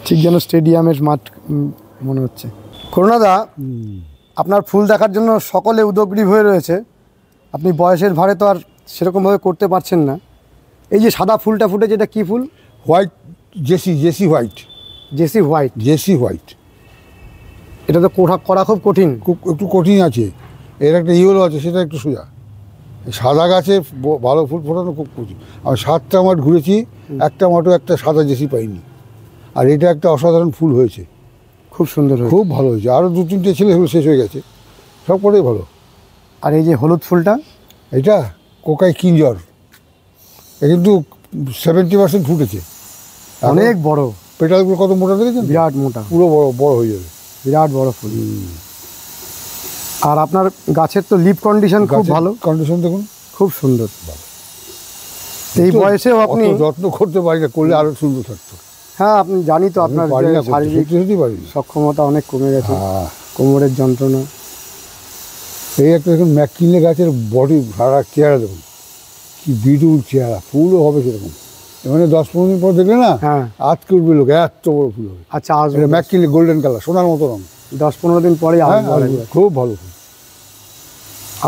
ঠিক যেন স্টেডিয়ামের মাঠ মনে হচ্ছে। করুণাদা, আপনার ফুল দেখার জন্য সকলে উদগ্রীব হয়ে রয়েছে। আপনি বয়সের ভারে তো আর সেরকমভাবে করতে পারছেন না। এই যে সাদা ফুলটা ফুটেছে, এটা কী ফুল? White JC white. JC white. এটা তো করা খুব কঠিন। একটু কঠিন আছে। এর একটা ইয়েলো আছে, সেটা একটু সোজা। সাদা গাছে ভালো ফুল ফোটানো খুব কঠিন। আমি 7টা মাঠ ঘুরেছি, একটা মাঠও একটা সাদা জেসি পাইনি। আর এটা একটা অসাধারণ ফুল হয়েছে, খুব সুন্দর, খুব ভালো হয়েছে। আরও 2-3টে ছেলে সেগুলো শেষ হয়ে গেছে, সব কটাই ভালো। আর এই যে হলুদ ফুলটা, এটা কোকাই কিঞ্জর। এ কিন্তু 70% ফুটেছে, অনেক বড়। পেটালগুলো কত মোটা দেখেছেন? বিরাট মোটা, পুরো বড় হয়ে যাবে, বিরাট বড় ফুল। আর আপনার গাছের তো লিপ কন্ডিশন খুব ভালো। কন্ডিশন দেখুন, খুব সুন্দর। এই বয়সেও আপনি যত্ন করতে পারি না, করলে আরো সুন্দর থাকতো। হ্যাঁ, আপনি জানি তো আপনার শারীরিক সক্ষমতা অনেক কমে গেছে, কোমরের যন্ত্রণা। এই একটা দেখুন ম্যাককিনলে গাছের বডি সারা চেহারা দেখুন, কি বিরুল চেহারা, ফুলও হবে সেরকম। মানে 10-15 দিন পর দেখলে না, আজকে উঠবে লোক, এত বড় ফুল হবে। আচ্ছা, ম্যাককিনলে গোল্ডেন কালার, সোনার মতো রঙ। 10-15 দিন পরে খুব ভালো ফুল।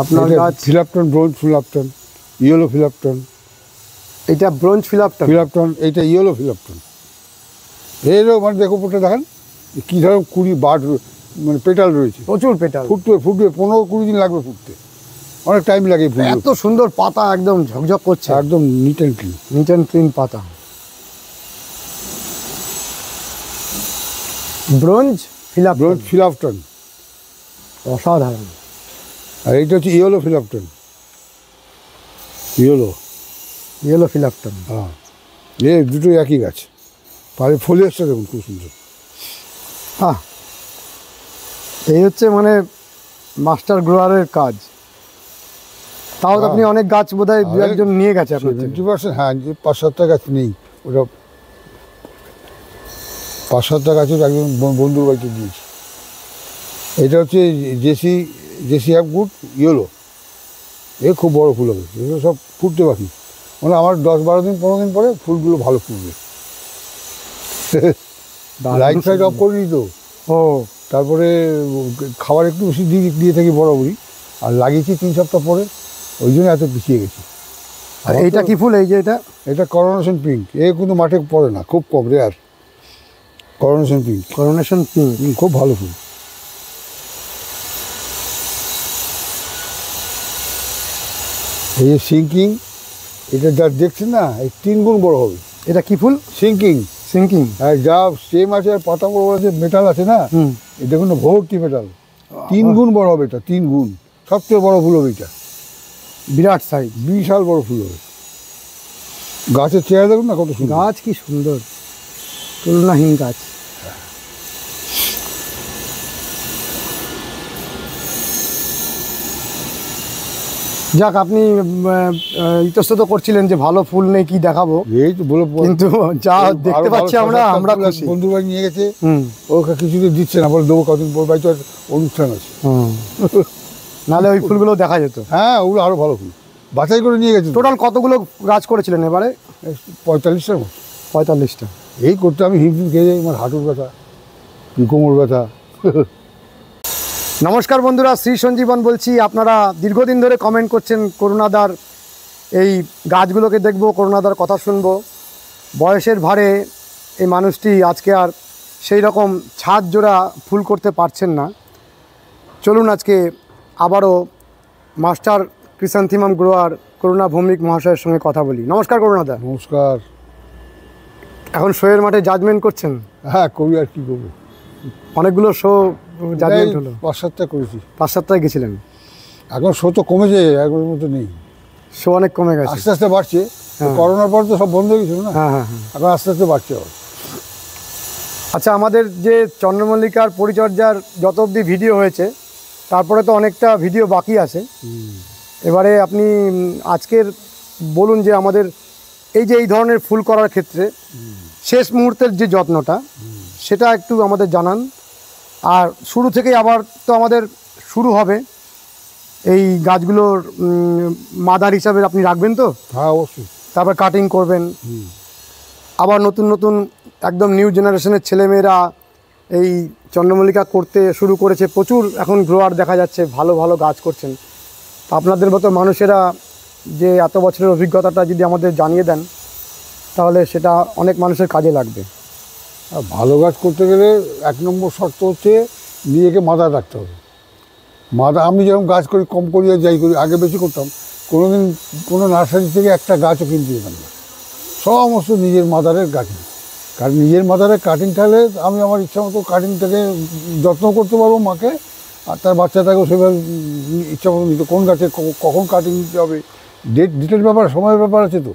আপনার গাছ ফিলাপটন, ব্রোঞ্জ ফিলাপটন, ইয়েলো ফিলাপটন। এটা ব্রোঞ্জ ফিলাপটন, এইটা ইয়েলো ফিলাপটন। এরও মানে দেখো উপরটা দেখেন কী ধরনের 20 মানে পেটাল রয়েছে, প্রচুর পেটাল। ফুটবে 15-20 দিন লাগবে ফুটতে, অনেক টাইম লাগে। এত সুন্দর পাতা, একদম ঝকঝক করছে, একদম নিট অ্যান্ড ক্লিন পাতা। ব্রোঞ্জ ফিলাপটন, অসাধারণ। আর এইটা হচ্ছে ইয়েলো ফিলাপটন। ইয়েলো ফিলাপটন, হ্যাঁ, এই দুটো একই গাছ। পারে ফলিয়াসটা দেখুন খুব সুন্দর। এই হচ্ছে মানে মাস্টার গ্রোয়ারের কাজ। তাও আপনি অনেক গাছ বোধহয় 2-1জন নিয়ে গেছে আপনার। 20%, হ্যাঁ, যে 5-7টা গাছ নেই, ওটা 5-7টা গাছের একজন বন্ধুর বাড়িতে দিয়েছি। এটা হচ্ছে জেসি গুড ইয়েলো। এ খুব বড় ফুল হবে, এগুলো সব ফুটতে বাকি। মানে আমার 10-12 দিন 15 দিন পরে ফুলগুলো ভালো ফুটবে। লাইট ফাইট অফ করিনি তো, তারপরে খাবার একটু বেশি দিয়ে থাকি বরাবরই। আর লাগিয়েছি 3 সপ্তাহ পরে, ওই জন্য এত পিছিয়ে গেছি। আর এইটা কি ফুল? এই যে এটা করোনেশন পিঙ্ক। এ কিন্তু মাঠে পড়ে না, খুব কম, রেয়ার। করোনেশন পিঙ্ক খুব ভালো ফুল। এই যে সিঙ্কিং, এটা যা দেখছেন না, এই 3 গুণ বড় হবে। এটা কি ফুল? সিঙ্কিং। আর যা স্টেম আছে আর পাতা বড় বড় যে মেটাল আছে না, এটা দেখুন না, ভর্তি মেটাল। 3 গুণ বড় হবে এটা, 3 গুণ। সবচেয়ে বড় ফুল হবে এটা, বিরাট সাইজ, বিশাল বড় ফুল হবে। গাছের চেহারা দেখুন না কত সুন্দর। গাছ কি সুন্দর, তুলনাহীন গাছ। যাক, আপনি ইতস্তত করছিলেন যে ভালো ফুল নেই, কি দেখাবো, এই তো বলে, কিন্তু যা দেখতে পাচ্ছি আমরা বন্ধুর বাড়ি নিয়ে গেছে, ওকে কিছুতে দিচ্ছে না, বলে দেবো কদিন পর, বাড়িতে অনুষ্ঠান আছে। নাহলে ওই ফুলগুলো দেখা যেত। হ্যাঁ, ওগুলো আরো ভালো ফুল বাছাই করে নিয়ে গেছে। টোটাল কতগুলো গাছ করেছিলেন এবারে? 45টার মতো। 45টা। এই করতে আমি হিমশিম খেয়ে যাই, আমার হাঁটুর ব্যথা, কোমর ব্যথা। নমস্কার বন্ধুরা, শ্রী সঞ্জীবন বলছি। আপনারা দীর্ঘদিন ধরে কমেন্ট করছেন করুণাদার এই গাছগুলোকে দেখবো, করুণাদার কথা শুনবো। বয়সের ভারে এই মানুষটি আজকে আর সেই রকম ছাদ জোড়া ফুল করতে পারছেন না। চলুন আজকে আবারও মাস্টার ক্রিসান্থিমাম গ্রোয়ার করুণা ভৌমিক মহাশয়ের সঙ্গে কথা বলি। নমস্কার করুণাদা। নমস্কার। এখন শোয়ের মাঠে জাজমেন্ট করছেন? হ্যাঁ, করি, আর কি করবো। অনেকগুলো শো জাজমেন্ট হলো? 5-7টা করেছি। 5-7টায় গেছিলেন? এখন শো তো কমেছে, একবারের মতো নেই। শো অনেক কমে গেছে, আস্তে আস্তে বাড়ছে। করোনার পর তো সব বন্ধ হয়ে গেছিল না। এখন আস্তে আস্তে বাড়ছে। আচ্ছা, আমাদের যে চন্দ্রমল্লিকার পরিচর্যার যত অবধি ভিডিও হয়েছে, তারপরে তো অনেকটা ভিডিও বাকি আছে। এবারে আপনি আজকের বলুন যে আমাদের এই যে এই ধরনের ফুল করার ক্ষেত্রে শেষ মুহূর্তের যে যত্নটা, সেটা একটু আমাদের জানান। আর শুরু থেকেই আবার তো আমাদের শুরু হবে, এই গাছগুলোর মাদার হিসাবে আপনি রাখবেন তো? হ্যাঁ, অবশ্যই। তারপর কাটিং করবেন, আবার নতুন নতুন একদম নিউ জেনারেশনের ছেলেমেয়েরা এই চন্দ্রমল্লিকা করতে শুরু করেছে, প্রচুর এখন গ্রোয়ার দেখা যাচ্ছে, ভালো ভালো গাছ করছেন। তো আপনাদের মতো মানুষেরা যে এত বছরের অভিজ্ঞতাটা যদি আমাদের জানিয়ে দেন তাহলে সেটা অনেক মানুষের কাজে লাগবে। আর ভালো গাছ করতে গেলে 1 নম্বর শর্ত হচ্ছে নিজেকে মাদার রাখতে হবে। আমি যেরকম গাছ করি, কম করি আর যাই করি, আগে বেশি করতাম, কোনোদিন কোনো নার্সারি থেকে একটা গাছও কিনতে যেতাম না, সমস্ত নিজের মাদারের গাছ। কারণ নিজের মাদারের কাটিং থাকলে আমি আমার ইচ্ছা মতো কাটিংটাকে যত্ন করতে পারবো মাকে, আর তার বাচ্চাটাকেও সেভাবে ইচ্ছা মতো নিতে, কোন গাছে কখন কাটিং নিতে হবে, ডেটের ব্যাপার, সময়ের ব্যাপার আছে, তো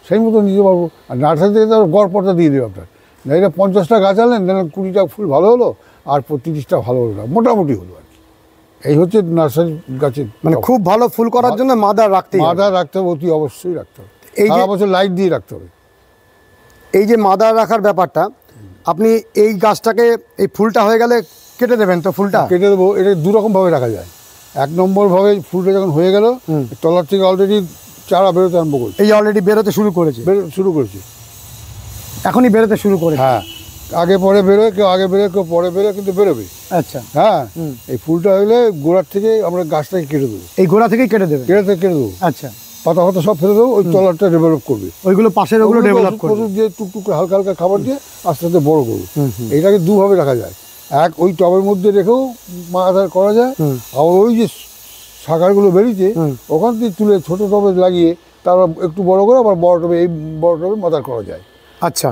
সেই মতো নিতে পারবো। আর নার্সারি থেকে তার গড়পড়টা দিয়ে দেবে আপনার, এটা 50টা গাছ আনলেন, দেখলেন 20টা ফুল ভালো হলো আর 30টা ভালো হলো না, মোটামুটি হলো আর কি। এই হচ্ছে নার্সারি গাছের, মানে খুব ভালো ফুল করার জন্য মাদার রাখতে হবে, অতি অবশ্যই রাখতে হবে। এই সারা বছর লাইট দিয়ে রাখতে হবে। এই যে মাদার রাখার ব্যাপারটা, আপনি এই গাছটাকে এই ফুলটা হয়ে গেলে কেটে দেবেন তো? ফুলটা কেটে দেবো, এটা 2 রকমভাবে রাখা যায়। 1 নম্বরভাবে ফুলটা যখন হয়ে গেল, তলার থেকে অলরেডি চারা বেরোতে আরম্ভ করছে, এই অলরেডি বেরোতে শুরু করেছে, এখনই বেরোতে শুরু করেছে। হ্যাঁ, আগে পরে বেরোয়, কেউ আগে বেরোয়, কেউ পরে বেরোয়, কিন্তু বেরোবে। আচ্ছা, হ্যাঁ, এই ফুলটা হলে গোড়ার থেকে আমরা গাছটাকে কেটে দেবো, এই গোড়া থেকেই কেটে দেবো। আচ্ছা, পাতা পাতা সব ফেলে দেবো, ওই তলারটা ডেভেলপ করবে, ওইগুলো পাশের ওগুলো ডেভেলপ করবে, দিয়ে টুকটুক করে হালকা হালকা খাবার দিয়ে আস্তে আস্তে বড় করবো। এইটাকে 2ভাবে রাখা যায়, এক ওই টবের মধ্যে রেখেও মাদার করা যায়, আবার ওই যে শাখাগুলো বেরিয়েছে ওখান থেকে তুলে ছোট টবে লাগিয়ে তারপর একটু বড় করে আবার বড় টবে, এই বড় টবে মাদার করা যায়। আচ্ছা,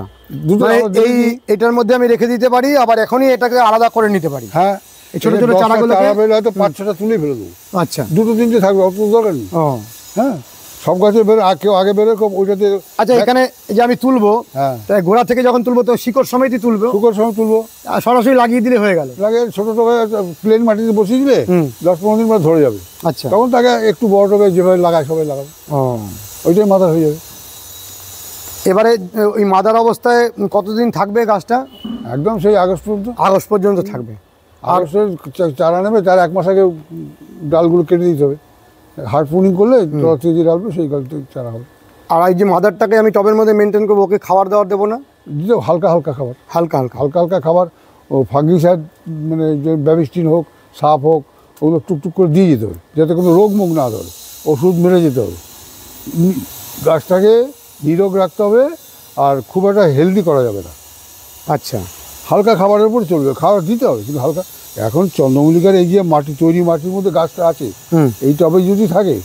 এটার মধ্যে আমি রেখে দিতে পারি, আবার এখনই এটাকে আলাদা করে নিতে পারি। হ্যাঁ, ছোট ছোট চারাগুলো হয়তো 5-6টা তুলে ফেলে দেবো। আচ্ছা, 2-3টে থাকবে, অত দরকার নেই। হ্যাঁ, সব গাছে বেরো, কেউ আগে বেরো, ওইটাতে। আচ্ছা, এখানে যে আমি তুলবো, হ্যাঁ, তাই গোড়া থেকে যখন তুলবো তো শিকড় সমেতই তুলবো, আর সরাসরি লাগিয়ে দিলে হয়ে গেল। লাগে ছোট টবে প্লেন মাটিতে বসিয়ে দিলে 10-15 দিন পর ধরে যাবে। আচ্ছা, তখন তাকে একটু বড় টবে যেভাবে লাগায় সবাই লাগাবে, ওইটাই মাদার হয়ে যাবে। এবারে ওই মাদার অবস্থায় কতদিন থাকবে গাছটা? একদম সেই আগস্ট পর্যন্ত থাকবে। আগস্টের চারা নেবে, তার 1 মাস আগে ডালগুলো কেটে দিতে হবে, হার্ড প্রুনিং করলে তলা থেকে যে ডালবে সেই গাছটা চারা হবে। আর এই যে মাদারটাকে আমি টবের মধ্যে মেনটেন করবো, ওকে খাবার দাবার দেবো না? দিতে হালকা হালকা খাবার, হালকা খাবার, ও ফাঙ্গিসাইড, মানে যে ব্যাবিস্টিন হোক, সাপ হোক, ওগুলো টুকটুক করে দিয়ে যেতে হবে, যাতে কোনো রোগ মুখ না ধরে, ওষুধ মেরে যেতে হবে। গাছটাকে নিরোগ রাখতে হবে, আর খুব একটা হেলদি করা যাবে না। আচ্ছা, হালকা খাবারের উপর চলবে, খাবার দিতে হবে কিন্তু হালকা। এখন চন্দ্রমল্লিকার এই যে তৈরি মাটির মধ্যে গাছটা আছে, এই টবে যদি থাকে,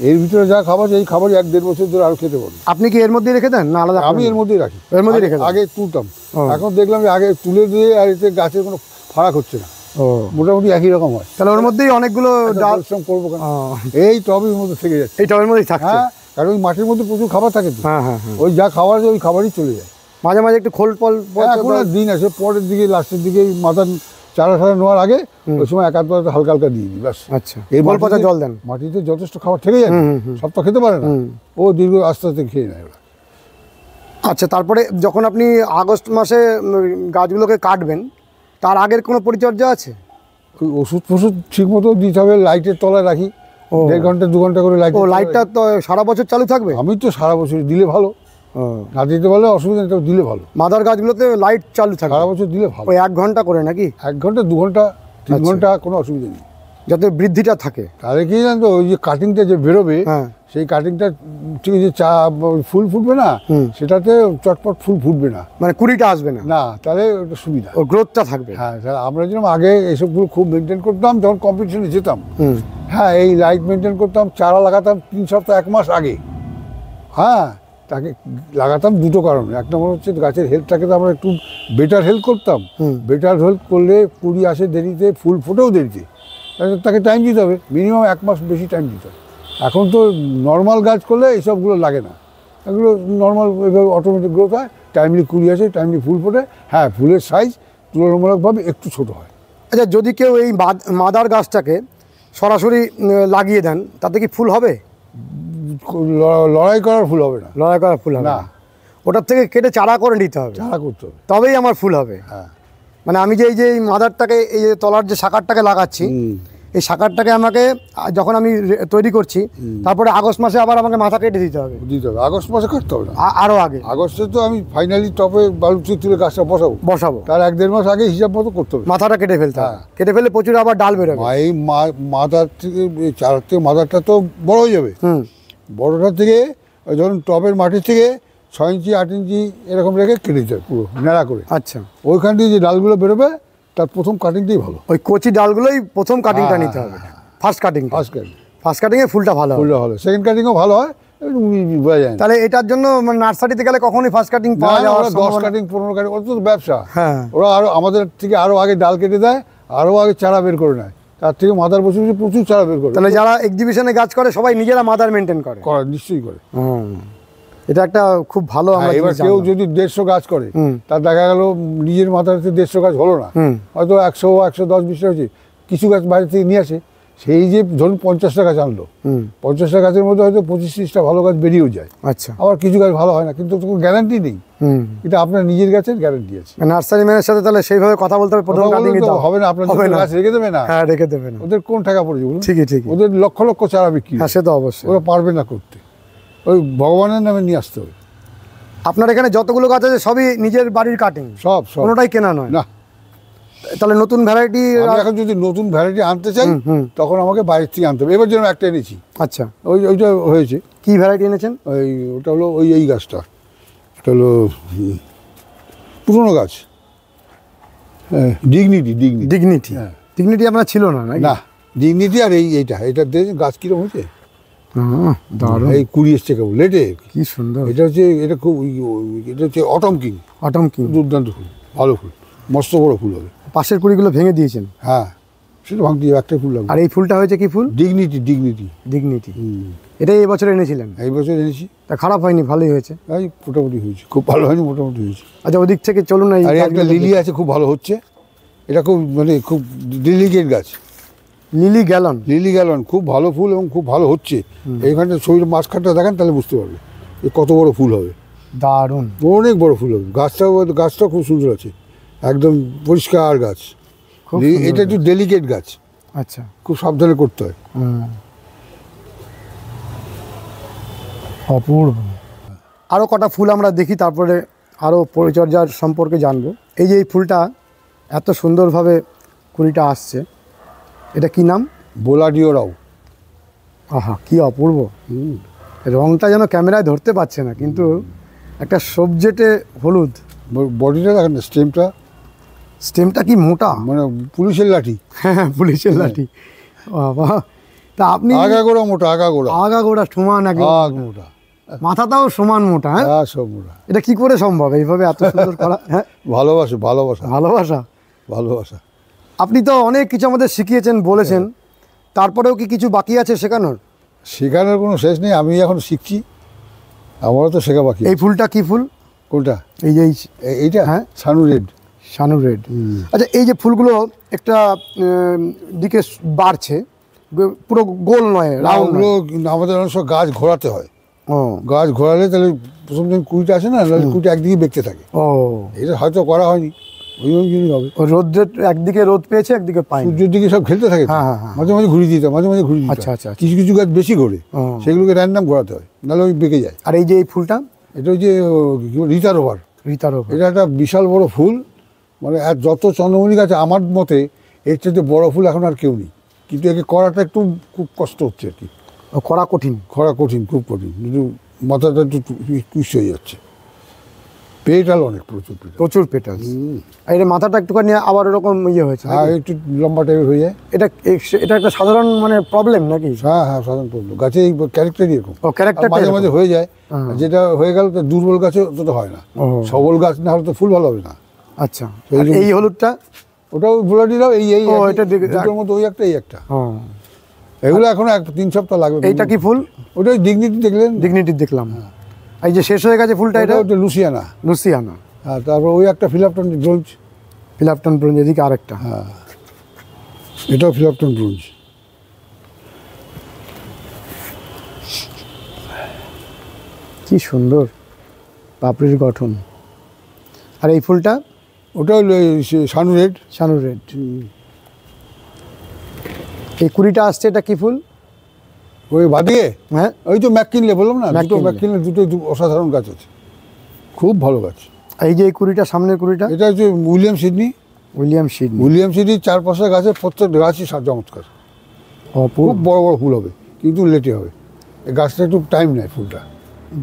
এর ভিতরে যা খাবার, এই খাবার 1-1.5 বছর ধরে আরো খেতে পারবে। আপনি কি এর মধ্যে রেখে দেন না আলাদা? আমি এর মধ্যেই রাখি, আগে তুলতাম, এখন দেখলাম যে আগে তুলে দিয়ে আর এতে গাছের কোনো ফারাক হচ্ছে না, মোটামুটি একই রকম হয়। তাহলে ওর মধ্যেই অনেকগুলো ডাল করবো, এই টবের মধ্যে থেকে যাচ্ছে, এই টবের মধ্যেই থাকে। হ্যাঁ, কারণ ওই মাটির মধ্যে প্রচুর খাবার থাকে তো, ওই যা খাবার ওই খাবারই চলে যায়। মাঝে মাঝে একটু খোল ফল দিন আছে, পরের দিকে লাস্টের দিকে মাথার চারা নেওয়ার আগে ওই সময় একাত্তর হালকা হালকা দিয়ে দিই, ব্যাস। আচ্ছা, এই বলপাতা জল দেন, মাটিতে যথেষ্ট খাবার থেকে যায়, সব তো খেতে পারে না, ও দীর্ঘ আস্তে আস্তে খেয়ে নেয়। আচ্ছা, তারপরে যখন আপনি আগস্ট মাসে গাছগুলোকে কাটবেন, তার আগের কোনো পরিচর্যা আছে? ওই ওষুধ ফষুধ ঠিক মতো দিতে হবে, লাইটের তলায় রাখি, 1.5 ঘন্টা 2 ঘন্টা করে লাইট। লাইটটা তো সারা বছর চালু থাকবে? আমি তো সারা বছর দিলে ভালো, না দিতে পারলে অসুবিধা নেই, দিলে ভালো। মাদার গাছগুলোতে লাইট চালু থাকে সারা বছর দিলে ভালো, ওই 1 ঘন্টা করে নাকি? 1 ঘন্টা 2 ঘন্টা 3 ঘন্টা, কোনো অসুবিধা নেই, যাতে বৃদ্ধিটা থাকে। তাহলে কি জানো, ওই যে কাটিংটা যে বেরোবে, সেই কাটিংটা ঠিক আছে, ফুল ফুটবে না, সেটাতে চটপট ফুল ফুটবে না, মানে কুড়িটা আসবে না, তাহলে ওটা সুবিধা, ও গ্রোথটা থাকবে। হ্যাঁ, আমরা যেরকম আগে এইসবগুলো খুব মেনটেন করতাম, যখন কম্পিটিশনে যেতাম, হ্যাঁ, এই লাইট মেনটেন করতাম, চারা লাগাতাম 3 সপ্তাহ 1 মাস আগে। হ্যাঁ, তাকে লাগাতাম 2টো কারণে, 1 নম্বর হচ্ছে গাছের হেলথটাকে তো আমরা একটু বেটার হেল্প করতাম, বেটার হেল্প করলে কুড়ি আসে দেরিতে, ফুল ফোটেও দেরিতে, তাকে টাইম দিতে হবে, মিনিমাম 1 মাস বেশি টাইম দিতে হবে। এখন তো নর্মাল গাছ করলে এইসবগুলো লাগে না, এগুলো নর্মাল এভাবে অটোমেটিক গ্রোথ হয়, টাইমলি কুড়ি আসে, টাইমলি ফুল ফোটে। হ্যাঁ, ফুলের সাইজ তুলনামূলকভাবে একটু ছোট হয়। আচ্ছা, যদি কেউ এই মাদার গাছটাকে সরাসরি লাগিয়ে দেন, তাতে কি ফুল হবে? লড়াই করার ফুল হবে না, লড়াই করার ফুল হবে না, ওটার থেকে কেটে চারা করে নিতে হবে, চারা করতে হবে, তবেই আমার ফুল হবে। হ্যাঁ, মানে আমি যে এই যে মাদারটাকে, এই যে তলার যে শাখারটাকে লাগাচ্ছি, এই শাখারটাকে আমাকে যখন আমি তৈরি করছি তারপরে আগস্ট মাসে আবার আমাকে মাথা কেটে দিতে হবে। আগস্ট মাসে কাটতে হবে না, আরও আগে আগস্টে তো আমি ফাইনালি টপে বালুচি তুলে গাছটা বসাবো, তার 1-1.5 মাস আগে হিসাব মতো করতে হবে, মাথাটা কেটে ফেলতে হবে। কেটে ফেলে প্রচুর আবার ডাল বেরোবে। এই মাথার থেকে চার থেকে মাথাটা তো বড় হয়ে যাবে, বড়টার থেকে ধরুন টবের মাটির থেকে 6 ইঞ্চি 8 ইঞ্চি এরকম রেখে কেটে দিতে হবে পুরো ন্যাড়া করে। আচ্ছা, ওইখান থেকে যে ডালগুলো বেরোবে তার প্রথম কাটিংটাই ভালো, ওই কচি ডালগুলোই প্রথম কাটিংটা নিতে হবে, ফার্স্ট কাটিং। ফার্স্ট কাটিংয়ে ফুলটা ভালো হয়, সেকেন্ড কাটিংও ভালো হয়, বোঝা যায় না। তাহলে এটার জন্য নার্সারিতে গেলে কখনোই ফার্স্ট কাটিং পাওয়া যায়? 10 কাটিং 15 কাটিং, ওটা তো ব্যবসা। হ্যাঁ, ওরা আরো আমাদের থেকে আরো আগে ডাল কেটে দেয়, আরো আগে চারা বের করে নেয়, তার থেকে মাদার বসে প্রচুর চারা বের করে। তাহলে যারা এক্সিবিশনে গাছ করে সবাই নিজেরা মাদার মেনটেন করে? নিশ্চয়ই করে। এটা একটা খুব ভালো। এবার কেউ যদি 150 গাছ করে, তার দেখা গেল নিজের মাথাতে 150 গাছ হলো না, হয়তো 100 110 20 হয়েছে, কিছু গাছ বাইরে থেকে নিয়ে আসে, সেই যে ধরুন 50টা গাছ আনলো, 50টা গাছের মধ্যে হয়তো 25-30টা ভালো গাছ বেরিয়েও যায়। আচ্ছা, আবার কিছু গাছ ভালো হয় না, কিন্তু কোনো গ্যারান্টি নেই, এটা আপনার নিজের গাছের গ্যারান্টি আছে। নার্সারি ম্যানের সাথে তাহলে সেইভাবে কথা বলতে হবে, প্রথম কাটিং দিতে হবে না, আপনার গাছ রেখে দেবে না। হ্যাঁ, রেখে দেবে না, ওদের কোন টাকা পড়ে বলুন? ঠিকই ঠিক, ওদের লক্ষ লক্ষ চারা বিক্রি। হ্যাঁ, সে তো অবশ্যই, ওরা পারবে না করতে, ওই ভগবানের নামে নিয়ে আসতে হবে। আপনার এখানে যতগুলো গাছ আছে সবই নিজের বাড়ির কাটিং? সব, কোনোটাই কেনা নয়? না। তাহলে নতুন ভ্যারাইটি, এখন যদি নতুন ভ্যারাইটি আনতে চাই তখন আমাকে বাইরে থেকে আনতে হবে। এবার যেন একটা এনেছি। আচ্ছা, ওইটা হয়েছে। কি ভ্যারাইটি এনেছেন? ওটা হলো এই গাছটা, এটা হলো পুরনো গাছ, ডিগনিটি আপনার ছিল না? না, ডিগনিটি আর এইটা গাছ কিরকম হয়েছে, এই 20 এসছে কেবল লেটে, কি সুন্দর। এটা হচ্ছে অটম কিং, দুর্দান্ত ফুল, ভালো ফুল, মস্ত বড় ফুল হবে। পাশের কুড়িগুলো ভেঙে দিয়েছেন? হ্যাঁ, সেটা ভাঙতে একটাই ফুল লাগবে। আর এই ফুলটা হয়েছে কি ফুল? ডিগনিটি। এটাই এই বছর এনেছিলেন? এই বছর এনেছি। তা খারাপ হয়নি, ভালোই হয়েছে? এই মোটামুটি হয়েছে, খুব ভালো হয়নি, মোটামুটি হয়েছে। আচ্ছা, ওদিক থেকে চলুন না। আর একটা লিলি আছে, খুব ভালো হচ্ছে, এটা খুব খুব ডেলিকেট গাছ, লিলি গ্যালন, খুব ভালো ফুল এবং খুব ভালো হচ্ছে। এইখানটা শরীর মাঝখানটা দেখেন, তাহলে বুঝতে পারবে এ কত বড় ফুল হবে। দারুণ, অনেক বড় ফুল হবে। গাছটাও খুব সুন্দর আছে, একদম পরিষ্কার গাছ। এটা একটু ডেলিকেট গাছ। আচ্ছা, খুব সাবধানে করতে হয়। অপূর্ব। আরও কটা ফুল আমরা দেখি, তারপরে আরও পরিচর্যার সম্পর্কে জানবো। এই যে এই ফুলটা এত সুন্দরভাবে কুড়িটা আসছে, এটা কি নাম? বোলাডিও রাও। আহা, কি অপূর্ব। রংটা যেন ক্যামেরায় ধরতে পারছে না, কিন্তু একটা সবজেটে হলুদ। বডিটা দেখেন, স্টেমটা কি মোটা, মানে পুলিশের লাঠি। হ্যাঁ, পুলিশের লাঠি। বাবা, তা আপনি আগাগোড়া মোটা, আগাগোড়া সমান, মোটা, মাথাটাও সমান মোটা। হ্যাঁ, সব মোটা। এটা কি করে সম্ভব এইভাবে এত সুন্দর করা? হ্যাঁ, ভালোবাসা। আপনি তো অনেক কিছু আমাদের শিখিয়েছেন, বলেছেন, তারপরেও কি কিছু বাকি আছে শেখানোর? শেখানোর কোনো শেষ নেই, আমি এখন শিখছি, আমারও তো শেখা বাকি। এই ফুলটা কি ফুল? কোনটা? এইটা? হ্যাঁ, সানু রেড। আচ্ছা, এই যে ফুলগুলো একটা দিকে বাড়ছে, পুরো গোল নয়, রাউন্ড। আমাদের অনেক সময় গাছ ঘোরাতে হয়। গাছ ঘোরালে তাহলে প্রথম দিন কুড়িটা আসে না, কুড়িটা একদিকে বেঁকতে থাকে। এটা হয়তো করা হয়নি, ওই জন্যই হবে। রোদ্রের একদিকে রোদ পেয়েছে, একদিকে পায়, সূর্যের দিকে সব খেলতে থাকে, মাঝে মাঝে ঘুরিয়ে দিতে, মাঝে ঘুরিয়ে দিতে। আচ্ছা, কিছু কিছু গাছ বেশি ঘোরে, সেগুলোকে র্যান্ডাম ঘোরাতে হয়, নাহলে ওই বেঁকে যায়। আর এই যে এই ফুলটা, এটা হচ্ছে রিতার ওভার। এটা একটা বিশাল বড় ফুল, মানে যত চন্দ্রমল্লিকা আছে আমার মতে এর চেয়ে বড় ফুল এখন আর কেউ নেই, কিন্তু একে করাটা একটু খুব কষ্ট হচ্ছে আর কি। করা কঠিন, খুব কঠিন, কিন্তু মাথাটা একটু টুইস্ট হয়ে যাচ্ছে। পেটাল অনেক, প্রচুর পেটাল। আর এর মাথাটা একটুখানি আবার এরকম হয়েছে, হ্যাঁ, একটু লম্বা টাইপের হয়ে যায়। এটা একটা সাধারণ প্রবলেম নাকি? হ্যাঁ, সাধারণ প্রবলেম। গাছে এই ক্যারেক্টারই এরকম, মাঝে মাঝে হয়ে যায়। যেটা হয়ে গেল, দুর্বল গাছে তো হয় না, সবল গাছ না হলে তো ফুল ভালো হবে না। আচ্ছা, এই হলুদটা, ওটাও বোলাডি রাও। এটার মধ্যে ওই একটা, এই একটা। এগুলো এখন 3 সপ্তাহ লাগবে। এইটা কি ফুল? ওটাই ডিগনিটি দেখলাম। এই যে শেষ হয়ে গেছে ফুলটা, এটা লুসিয়ানা। হ্যাঁ, তারপর ওই একটা ফিলাপটন ব্রোঞ্জ, এদিকে আরেকটা। হ্যাঁ, এটাও ফিলাপটন ব্রোঞ্জ। কি সুন্দর পাপড়ির গঠন। আর এই ফুলটা, ওটা হলো সানু রেড। এই 20টা আসছে, এটা কি ফুল? ওই বাদিয়ে হ্যাঁ, ওই তো ম্যাককিনলে বললাম না, দুটো ম্যাককিনলে। ম্যাককিনলে দুটো অসাধারণ গাছ আছে, খুব ভালো গাছ। এই যে এই 20টা, সামনের 20টা এটা হচ্ছে William Sydney. William Sydney. William Sydney 4-5টা গাছের প্রত্যেকটা গাছই চমৎকার, খুব বড় বড় ফুল হবে, কিন্তু লেটে হবে। এই গাছটা একটু টাইম নেয় ফুলটা।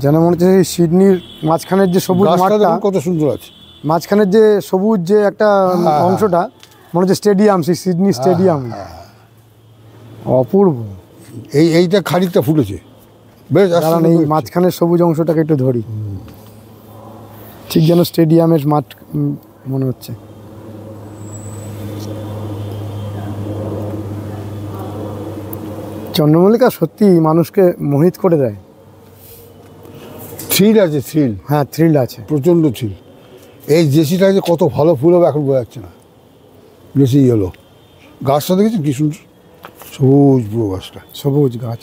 যেন মনে হচ্ছে এই সিডনির মাঝখানের যে সবুজ গাছটা মাঠটা, দেখুন কত সুন্দর আছে, মাঝখানের যে সবুজ যে একটা অংশটা, মনে হচ্ছে স্টেডিয়াম, সেই সিডনি স্টেডিয়াম। অপূর্ব। এইটা খানিকটা ফুটেছে বেশ। কারণ এই মাঝখানের সবুজ অংশটাকে একটু ধরি, ঠিক যেন স্টেডিয়ামের মাঠ মনে হচ্ছে। চন্দ্রমল্লিকা সত্যি মানুষকে মোহিত করে দেয়। থ্রিল আছে, থ্রিল, হ্যাঁ, থ্রিল আছে, প্রচণ্ড থ্রিল। এই জেসিটা যে কত ভালো ফুল হবে এখন বোঝা যাচ্ছে না। জেসি ইয়েলো গাছটা দেখেছেন কি সুন্দর, সবুজ পুরো গাছটা, সবুজ গাছ।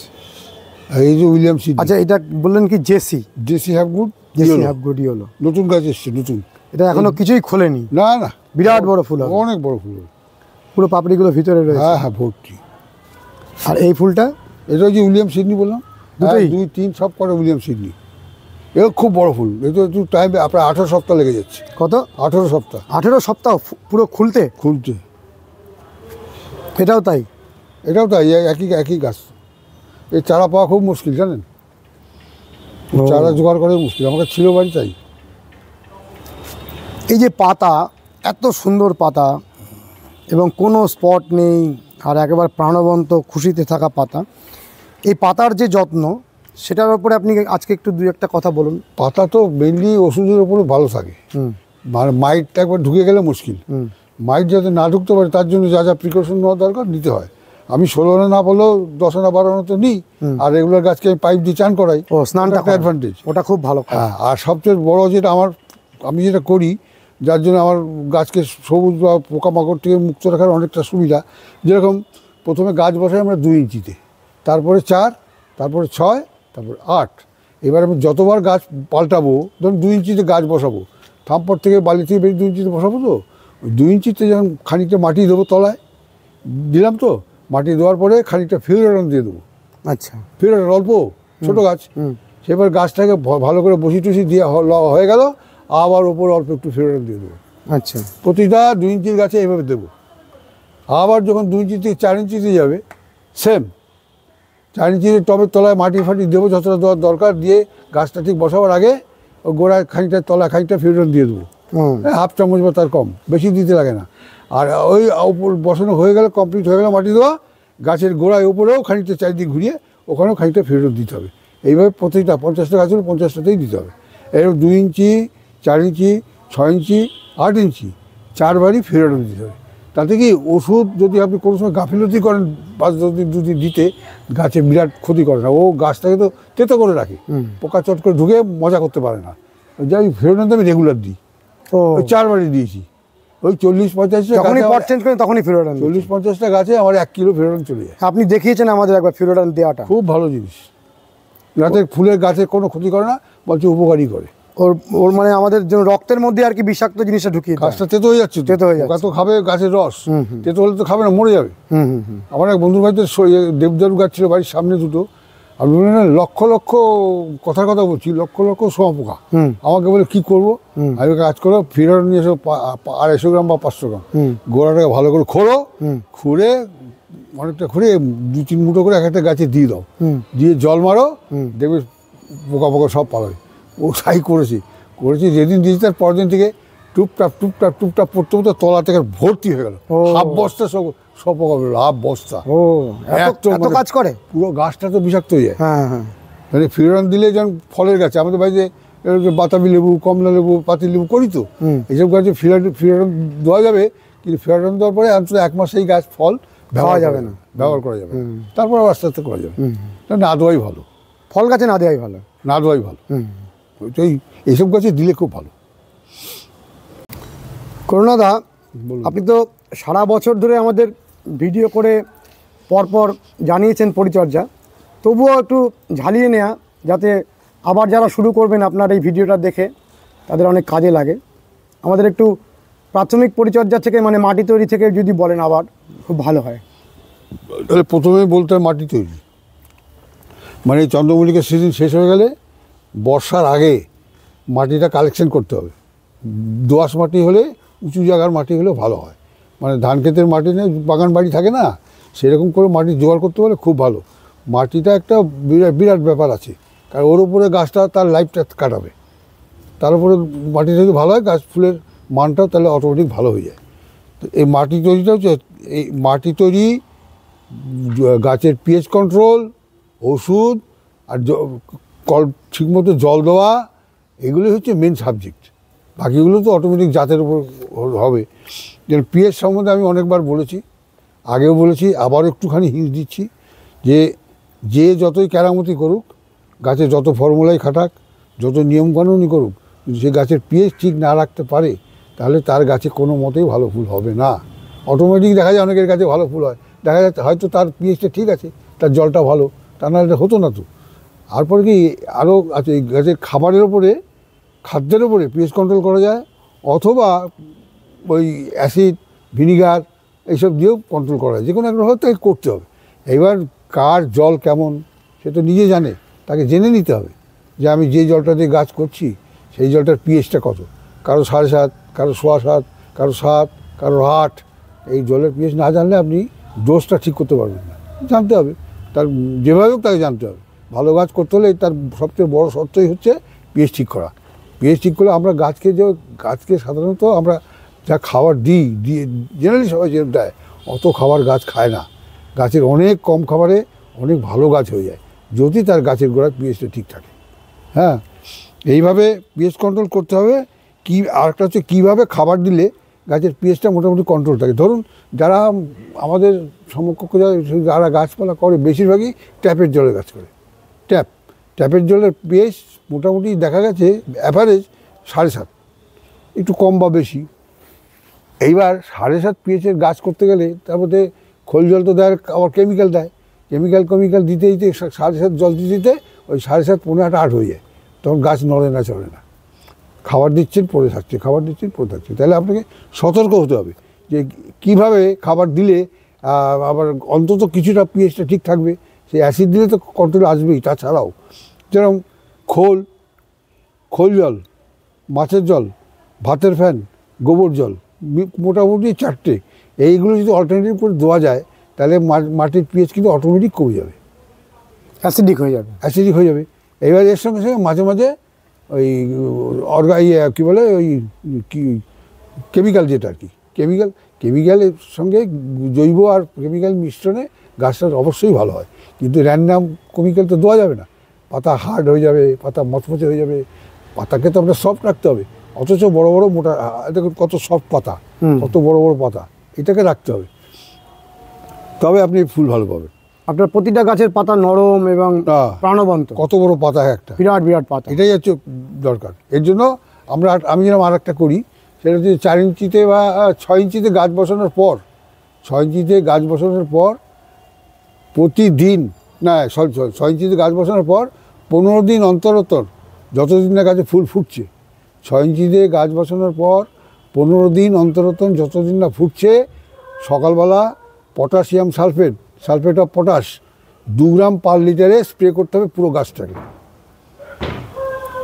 আর এই যে উইলিয়াম সিডনি। আচ্ছা, এটা বললেন কি JC? JC Hapgood, JC Hapgood yellow. নতুন গাছ এসছে, নতুন। এটা এখনো কিছুই খোলেনি। না না, বিরাট বড় ফুল হবে, অনেক বড় ফুল হবে, পুরো পাপড়িগুলো ভিতরে রয়েছে। হ্যাঁ হ্যাঁ, ভর্তি। আর এই ফুলটা? এটা যে উইলিয়াম সিডনি বললাম, দুটোই? 2, 3 সব করে উইলিয়াম সিডনি। এও খুব বড় ফুল, এটা একটু টাইম, আপনার 18 সপ্তাহ লেগে যাচ্ছে। কত? 18 সপ্তাহ। 18 সপ্তাহ পুরো খুলতে? খুলতে। এটাও তাই? এটাও তাই, একই একই গাছ। এই চারা পাওয়া খুব মুশকিল জানেন, চারা জোগাড় করে মুশকিল। আমাকে ছিল বাড়ি, তাই। এই যে পাতা, এত সুন্দর পাতা এবং কোনো স্পট নেই, আর একেবারে প্রাণবন্ত খুশিতে থাকা পাতা, এই পাতার যে যত্ন, সেটার উপরে আপনি আজকে একটু দুই একটা কথা বলুন। পাতা তো মেনলি ওষুধের উপরে ভালো থাকে, মানে মাইটটা একবার ঢুকে গেলে মুশকিল। মাইট যাতে না ঢুকতে পারে তার জন্য যা যা প্রিকশন নেওয়া দরকার নিতে হয়। আমি 16 আনা না বললেও 10 আনা 12 আনা তো নিই। আর রেগুলার গাছকে আমি পাইপ দিয়ে চান করাই। ও, স্নানটা একটা অ্যাডভান্টেজ, ওটা খুব ভালো। হ্যাঁ। আর সবচেয়ে বড় যেটা আমি যেটা করি, যার জন্য আমার গাছকে সবুজ বা পোকামাকড় থেকে মুক্ত রাখার অনেকটা সুবিধা। যেরকম প্রথমে গাছ বসাই আমরা 2 ইঞ্চিতে, তারপরে 4, তারপরে 6, তারপরে 8। এবার আমি যতবার গাছ পাল্টাবো, ধরুন 2 ইঞ্চিতে গাছ বসাবো, থাম্পর থেকে বালি থেকে বেশি 2 ইঞ্চিতে বসাবো, তো ওই 2 ইঞ্চিতে যখন খানিকটা মাটি দেবো, তলায় দিলাম, তো মাটি দেওয়ার পরে খানিকটা ফিউরাডন দিয়ে দেবো। আচ্ছা, ফিউরাডন অল্প, ছোটো গাছ। সেবার গাছটাকে ভালো করে বসি টসি দিয়ে হয়ে গেল, আবার ওপরে অল্প একটু ফিউরাডন দিয়ে দেবো। আচ্ছা, প্রতিটা 2 ইঞ্চির গাছে এইভাবে দেবো। আবার যখন 2 ইঞ্চি থেকে 4 ইঞ্চিতে যাবে, সেম 4 ইঞ্চির টবের তলায় মাটি ফাটি দেবো যতটা দেওয়ার দরকার, দিয়ে গাছটা ঠিক বসাবার আগে ও গোড়ায় খানিকটা তলায় খানিকটা ফিউরাডন দিয়ে দেবো। 1/2 চামচ বা তার কম, বেশি দিতে লাগে না। আর ওই উপর বসানো হয়ে গেলে, কমপ্লিট হয়ে গেলে মাটি দেওয়া, গাছের গোড়ায় উপরেও খানিকটা চারিদিক ঘুরিয়ে ওখানেও খানিকটা ফিউরাডন দিতে হবে। এইভাবে প্রতিটা 50টা গাছের 50টাতেই দিতে হবে। এরকম 2 ইঞ্চি, 4 ইঞ্চি, 6 ইঞ্চি, 8 ইঞ্চি 4 বারই ফিউরাডন দিতে হবে। তাতে কি ওষুধ যদি আপনি কোনো সময় গাফিলতি করেন 5-10 দিন 2 দিন দিতে, গাছে বিরাট ক্ষতি করে না। ও গাছটাকে তো তেতো করে রাখে, পোকা চট করে ঢুকে মজা করতে পারে না। যাই ফিউরাডন তো আমি রেগুলার দিই, ওই 4 বারই দিয়েছি। ওই 40-50টা যখনই পট চেঞ্জ করেন তখনই ফিউরাডন। 40-50টা গাছে আমার 1 কিলো ফিউরাডন চলে যায়। আপনি দেখিয়েছেন আমাদের একবার ফিউরাডন দেওয়াটা, খুব ভালো জিনিস। যাতে ফুলের গাছে কোনো ক্ষতি করে না, বলছে উপকারই করে। ওর মানে আমাদের জন্য রক্তের মধ্যে আর কি বিষাক্ত জিনিসটা ঢুকিয়ে দেয়। গাছটা তেতো হয়ে যাচ্ছে, তেতো হয়ে যাচ্ছে। পোকা তো খাবে গাছের রস, তেতো হলে তো খাবে না, মরে যাবে। আমার এক বন্ধুর বাড়িতে দেবদারু গাছ ছিল বাড়ির সামনে দুটো। আমি বলি না, লক্ষ লক্ষ কথার কথা বলছি, লক্ষ লক্ষ সোয়া পোকা। আমাকে বলে কি করবো, আমি কাজ করো, ফিউরাডন নিয়ে এসো 250 গ্রাম বা 500 গ্রাম, গোড়াটাকে ভালো করে খোঁড়ো, খুঁড়ে অনেকটা খুঁড়ে 2-3 মুঠো করে একটা গাছে দিয়ে দাও, দিয়ে জল মারো, দেখবে পোকা পোকা সব পালাবে। ও তাই করেছি যেদিন দিয়েছি তার পরের দিন থেকে টুপটাপ টুপটাপ টুপটাপ পড়তে পড়তে তলা থেকে ভর্তি হয়ে গেল, হাফ বস্তা সব পোকা বেরোলো, হাফ বস্তা। এত কাজ করে, পুরো গাছটা তো বিষাক্ত হয়ে যায়। হ্যাঁ হ্যাঁ। মানে ফিউরাডন দিলে যেমন ফলের গাছে, আমাদের বাড়িতে বাতাবি লেবু, কমলা লেবু, পাতি লেবু করি, তো এইসব গাছে ফিউরাডন দেওয়া যাবে, কিন্তু ফিউরাডন দেওয়ার পরে অন্তত 1 মাস এই গাছ ফল খাওয়া যাবে না, ব্যবহার করা যাবে, তারপর আস্তে আস্তে করা যাবে। না দেওয়াই ভালো, ফল গাছে না দেওয়াই ভালো, না দেওয়াই ভালো। ওইটাই, এইসব গাছে দিলে খুব ভালো। করুণাদা, আপনি তো সারা বছর ধরে আমাদের ভিডিও করে পরপর জানিয়েছেন পরিচর্যা, তবুও একটু ঝালিয়ে নেওয়া, যাতে আবার যারা শুরু করবেন আপনার এই ভিডিওটা দেখে তাদের অনেক কাজে লাগে। আমাদের একটু প্রাথমিক পরিচর্যা থেকে, মানে মাটি তৈরি থেকে যদি বলেন আবার, খুব ভালো হয়। তাহলে প্রথমে বলতে হয় মাটি তৈরি। মানে চন্দ্রমল্লিকার সিজন শেষ হয়ে গেলে বর্ষার আগে মাটিটা কালেকশন করতে হবে। দোআঁশ মাটি হলে, উঁচু জায়গার মাটি হলে ভালো হয়। মানে ধান ক্ষেতের মাটি নিয়ে বাগান বাড়ি থাকে না, সেরকম করে মাটি জোগাড় করতে পারলে খুব ভালো। মাটিটা একটা বিরাট বিরাট ব্যাপার আছে, কারণ ওর উপরে গাছটা তার লাইফটা কাটাবে। তার উপরে মাটিটা যদি ভালো হয়, গাছ ফুলের মানটাও তাহলে অটোমেটিক ভালো হয়ে যায়। তো এই মাটি তৈরিটা হচ্ছে, এই মাটি তৈরি, গাছের পিএইচ কন্ট্রোল, ওষুধ, আর ঠিকমতো জল দেওয়া, এগুলোই হচ্ছে মেন সাবজেক্ট। বাকিগুলো তো অটোমেটিক জাতের উপর হবে। যেন পিএইচ সম্বন্ধে আমি অনেকবার বলেছি, আগেও বলেছি, আবার একটুখানি হিন্ট দিচ্ছি, যে যতই কেরামতি করুক, গাছে যত ফর্মুলাই খাটাক, যত নিয়মকানুনই করুক, যদি সে গাছের পিএইচ ঠিক না রাখতে পারে, তাহলে তার গাছে কোনো মতেই ভালো ফুল হবে না। অটোমেটিক দেখা যায় অনেকের গাছে ভালো ফুল হয়, দেখা যাচ্ছে হয়তো তার পিএইচটা ঠিক আছে, তার জলটা ভালো, তা নাহলে এটা হতো না তো। তারপরে কি আরও আছে, এই গাছের খাবারের ওপরে, খাদ্যের ওপরে পিএইচ কন্ট্রোল করা যায়, অথবা ওই অ্যাসিড, ভিনিগার এইসব দিয়েও কন্ট্রোল করা যায়। যে কোনো একটা হয়তো তাকে করতে হবে। এবার কার জল কেমন সে তো নিজে জানে, তাকে জেনে নিতে হবে যে আমি যে জলটা দিয়ে গাছ করছি সেই জলটার পিএইচটা কত। কারো 7.5, কারো 7.25, কারো 7, কারো 8। এই জলের পিএইচ না জানলে আপনি ডোজটা ঠিক করতে পারবেন না। জানতে হবে, তার যেভাবে হোক তাকে জানতে হবে। ভালো গাছ করতে হলে তার সবচেয়ে বড় শর্তই হচ্ছে পিএইচ ঠিক করা। পিএইচ ঠিক করলে আমরা গাছকে সাধারণত আমরা যা খাবার দিই, জেনারেলি সবাই যে দেয়, অত খাবার গাছ খায় না। গাছের অনেক কম খাবারে অনেক ভালো গাছ হয়ে যায়, যদি তার গাছের গোড়ায় পিএইচটা ঠিক থাকে। হ্যাঁ, এইভাবে পিএইচ কন্ট্রোল করতে হবে। আর একটা হচ্ছে কীভাবে খাবার দিলে গাছের পিএইচটা মোটামুটি কন্ট্রোল থাকে। ধরুন যারা আমাদের সমকক্ষ যারা গাছপালা করে, বেশিরভাগই ট্যাপের জলে গাছ করে। ট্যাপের জলের পিএইচ মোটামুটি দেখা গেছে অ্যাভারেজ 7.5, একটু কম বা বেশি। এইবার 7.5 পিএইচের গাছ করতে গেলে তার মধ্যে খোল জল তো দেয়, আবার কেমিক্যাল দেয়। কেমিক্যাল দিতে 7.5 জল দিতে ওই 7.5, 7.5, 8 হয়ে যায়। তখন গাছ নড়ে না, চড়ে না। খাবার দিচ্ছেন, পড়ে থাকছে, খাবার দিচ্ছেন, পড়ে থাকছে। তাহলে আপনাকে সতর্ক হতে হবে যে কীভাবে খাবার দিলে আবার অন্তত কিছুটা পিএইচটা ঠিক থাকবে। সেই অ্যাসিড দিলে তো কন্ট্রোল আসবেই, তাছাড়াও যেরকম খোল জল, মাছের জল, ভাতের ফ্যান, গোবর জল, মোটামুটি 4টে, এইগুলো যদি অল্টারনেটিভ করে দেওয়া যায়, তাহলে মাটির পিএইচ কিন্তু অটোমেটিক কমে যাবে, অ্যাসিডিক হয়ে যাবে। এবার এর সঙ্গে সঙ্গে মাঝে মাঝে ওই কী বলে, ওই কেমিক্যাল, যেটা আর কি কেমিক্যালের সঙ্গে জৈব আর কেমিক্যাল মিশ্রণে গাছটার অবশ্যই ভালো হয়। কিন্তু র্যান্ডাম কেমিক্যাল তো দেওয়া যাবে না, পাতা হার্ড হয়ে যাবে, পাতা মচমচে হয়ে যাবে। পাতাকে তো আমরা সফট রাখতে হবে, অথচ বড় বড় মোটা, দেখুন কত সফট পাতা, কত বড় বড় পাতা, এটাকে রাখতে হবে, তবে আপনি ফুল ভালো পাবেন। আপনার প্রতিটা গাছের পাতা নরম এবং প্রাণবন্ত, কত বড় পাতা, একটা বিরাট পাতা, এটাই হচ্ছে দরকার। এর জন্য আমি যেরকম আর একটা করি, সেটা হচ্ছে 4 ইঞ্চিতে বা 6 ইঞ্চিতে গাছ বসানোর পর, 6 ইঞ্চিতে গাছ বসানোর পর প্রতিদিন, না 6 ইঞ্চিতে গাছ বসানোর পর 15 দিন অন্তর যতদিন না গাছে ফুল ফুটছে, 6 ইঞ্চিতে গাছ বসানোর পর 15 দিন অন্তর যতদিন না ফুটছে, সকালবেলা পটাশিয়াম সালফেট অফ পটাশ 2 গ্রাম পার লিটারে স্প্রে করতে হবে পুরো গাছটাকে।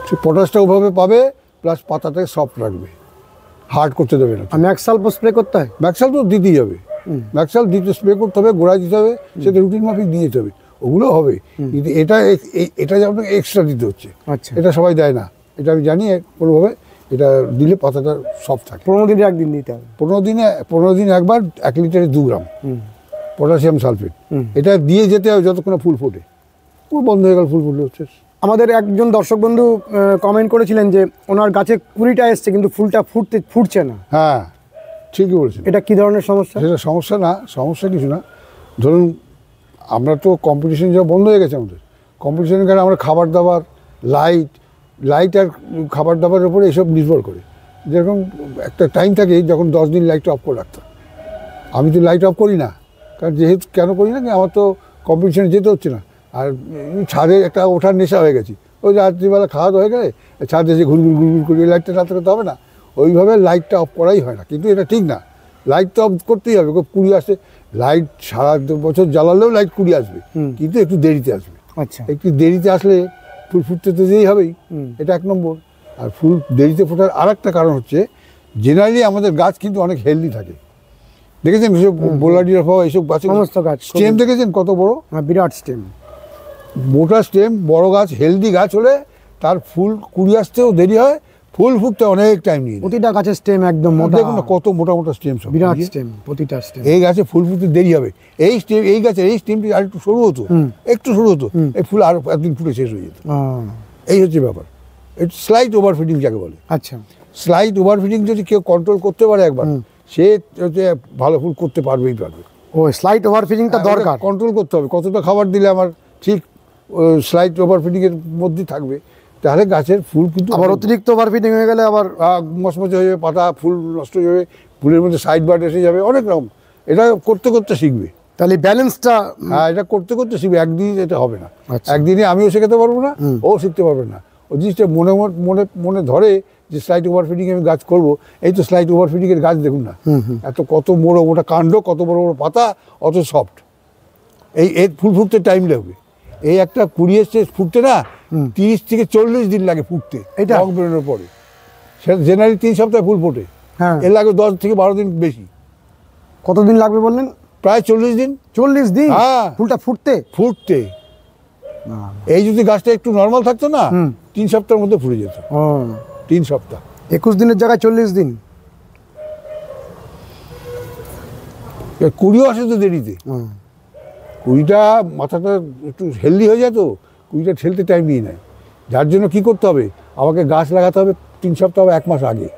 সে পটাশটা ওভাবে পাবে, প্লাস পাতাটাকে সফট রাখবে, হার্ড করতে দেবে না। ম্যাক্সালপো স্প্রে করতে হয়, ম্যাক্সাল তো দিতেই হবে, ম্যাক্সাল স্প্রে করতে হবে, গোড়ায় দিতে হবে, সেটা রুটিন মাফিক দিয়ে যেতে হবে, ওগুলো হবে। কিন্তু এটা যে আপনাকে এক্সট্রা দিতে হচ্ছে, এটা সবাই দেয় না, এটা আমি জানি কোনোভাবে। এটা দিলে পাতাটা সফট থাকে। 15 দিনে একদিন দিতে হবে, 15 দিনে একবার 1 লিটারে 2 গ্রাম পটাশিয়াম সালফেট, এটা দিয়ে যেতে হবে যতক্ষণ ফুল ফোটে। পুরো বন্ধ হয়ে গেল, ফুল ফুটলে হচ্ছে। আমাদের একজন দর্শক বন্ধু কমেন্ট করেছিলেন যে ওনার গাছে 20টা এসছে কিন্তু ফুলটা ফুটছে না। হ্যাঁ, ঠিকই বলছেন। এটা কি ধরনের সমস্যা? সেটা সমস্যা কিছু না। ধরুন আমরা তো কম্পিটিশন যা বন্ধ হয়ে গেছে আমাদের, কম্পিটিশনের কারণে আমরা খাবার দাবার, লাইট আর খাবার দাবারের উপরে এসব নির্ভর করে। যেরকম একটা টাইম থাকে যখন 10 দিন লাইটটা অফ করে রাখতাম, আমি তো লাইট অফ করি না, কারণ যেহেতু কেন করি না, আমার তো কম্পিটিশনে যেতে হচ্ছে না। আর ছাদে একটা ওঠার নেশা হয়ে গেছি, ওই রাত্রিবেলা খাওয়া হয়ে গেলে ছাদে এসে ঘুরঘুর করে লাইটটা রাত করতে হবে না, ওইভাবে লাইটটা অফ করাই হয় না। কিন্তু এটা ঠিক না, লাইট তো অফ করতেই হবে, কুড়ি আসে, লাইট সারা বছর জ্বালালেও লাইট কুড়ি আসবে, কিন্তু একটু দেরিতে আসবে। আচ্ছা, একটু দেরিতে আসলে ফুল ফুটতে তো যেই হবেই, এটা এক নম্বর। আর ফুল দেরিতে ফোটার আর একটা কারণ হচ্ছে, জেনারেলি আমাদের গাছ কিন্তু অনেক হেলদি থাকে। দেখেছেন এসব বোলাডিয়া পাওয়া এইসব গাছ, সমস্ত গাছ স্টেম দেখেছেন কত বড়, বিরাট স্টেম, মোটা স্টেম, বড় গাছ, হেলদি গাছ হলে তার ফুল কুড়ি আসতেও দেরি হয়, ফুল ফুটতে অনেক টাইম নিয়ে নেয়। প্রতিটা গাছের স্টেম একদম মোটা, দেখুন না কত মোটা মোটা স্টেম, সব বিরাট স্টেম, প্রতিটা স্টেম। এই গাছে ফুল ফুটতে দেরি হবে, এই স্টেম, এই গাছের এই স্টেমটি আর একটু সরু হতো, একটু সরু হতো, এই ফুল আর একদিন ফুটে শেষ হয়ে যেত। এই হচ্ছে ব্যাপার, এটা স্লাইট ওভারফিডিং যাকে বলে। আচ্ছা, স্লাইট ওভারফিডিং যদি কেউ কন্ট্রোল করতে পারে একবার, সে হচ্ছে ভালো ফুল করতে পারবেই পারবে। ও স্লাইট ওভারফিডিংটা দরকার, কন্ট্রোল করতে হবে, কতটা খাবার দিলে আমার ঠিক স্লাইট ওভারফিডিংয়ের মধ্যেই থাকবে, তাহলে গাছের ফুল কিন্তু। আবার অতিরিক্ত ওভারফিডিং হয়ে গেলে আবার মচমচে হয়ে যাবে, পাতা ফুল নষ্ট হয়ে যাবে, ফুলের মধ্যে সাইড বার্ড এসে যাবে, অনেক রকম। এটা করতে করতে শিখবে, তাহলে ব্যালেন্সটা। হ্যাঁ, এটা করতে করতে শিখবে, একদিন এটা হবে না। আচ্ছা। একদিনে আমিও শেখাতে পারবো না, ও শিখতে পারবে না। ও জিনিসটা মনে মনে মনে ধরে যে স্লাইট ওভারফিডিং আমি গাছ করব। এই তো স্লাইট ওভারফিডিং এর গাছ দেখুন না, এত কত বড় মোটা কাণ্ড, কত বড় বড় পাতা, অত সফট। এই এর ফুল ফুটতে টাইম লাগবে। এই একটা কুড়ি এসছে ফুটতে না 30 থেকে 40 দিন লাগে ফুটতে, এটা রং বেরোনোর পরে। সেটা জেনারেলি 3 সপ্তাহে ফুল ফোটে, হ্যাঁ, এর লাগে 10 থেকে 12 দিন বেশি। কতদিন লাগবে বললেন? প্রায় 40 দিন। 40 দিন হ্যাঁ, ফুলটা ফুটতে। ফুটতে এই যদি গাছটা একটু নর্মাল থাকতো না, 3 সপ্তাহের মধ্যে ফুটে যেত। 3 সপ্তাহ, 21 দিনের জায়গায় 40 দিন। কুড়িও আসে তো দেরিতে, কুড়িটা মাথাটা একটু হেলদি হয়ে যায়, তো কুড়িটা ঠেলতে টাইম নিয়ে নেয়। যার জন্য কি করতে হবে, আমাকে গাছ লাগাতে হবে 3 সপ্তাহ বা 1 মাস আগে।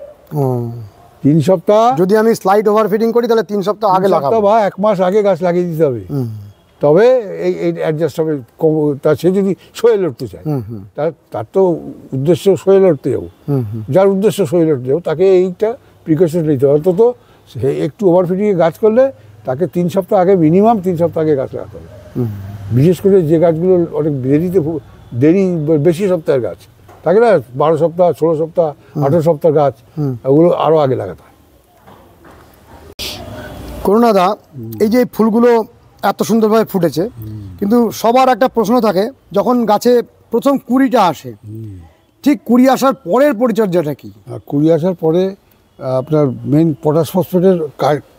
3 সপ্তাহ যদি আমি স্লাইড ওভারফিডিং করি তাহলে 3 সপ্তাহ আগে লাগাবো, বা 1 মাস আগে গাছ লাগিয়ে দিতে হবে। তবে এই অ্যাডজাস্ট হবে। তার সে যদি সোয়ে লড়তে চায়, তার তো উদ্দেশ্য সোয়ে লড়তে যাবো, যার উদ্দেশ্য সোয়ে লড়তে যাবো, তাকে এইটা প্রিকশন নিতে হবে। অন্তত সে একটু ওভারফিডিংয়ে গাছ করলে তাকে 3 সপ্তাহ আগে, মিনিমাম 3 সপ্তাহ আগে গাছ লাগাতে হবে। বিশেষ করে যে গাছগুলো অনেক দেরি বেশি সপ্তাহের গাছ থাকে না, 12 সপ্তাহ, 16 সপ্তাহ, 18 সপ্তাহ গাছ, ওগুলো আরও আগে লাগাতে হয়। করুণাদা, এই যে ফুলগুলো এত সুন্দরভাবে ফুটেছে, কিন্তু সবার একটা প্রশ্ন থাকে, যখন গাছে প্রথম কুড়িটা আসে, ঠিক কুড়ি আসার পরের পরিচর্যাটা কি? কুড়ি আসার পরে আপনার মেন পটাশ ফসফেটের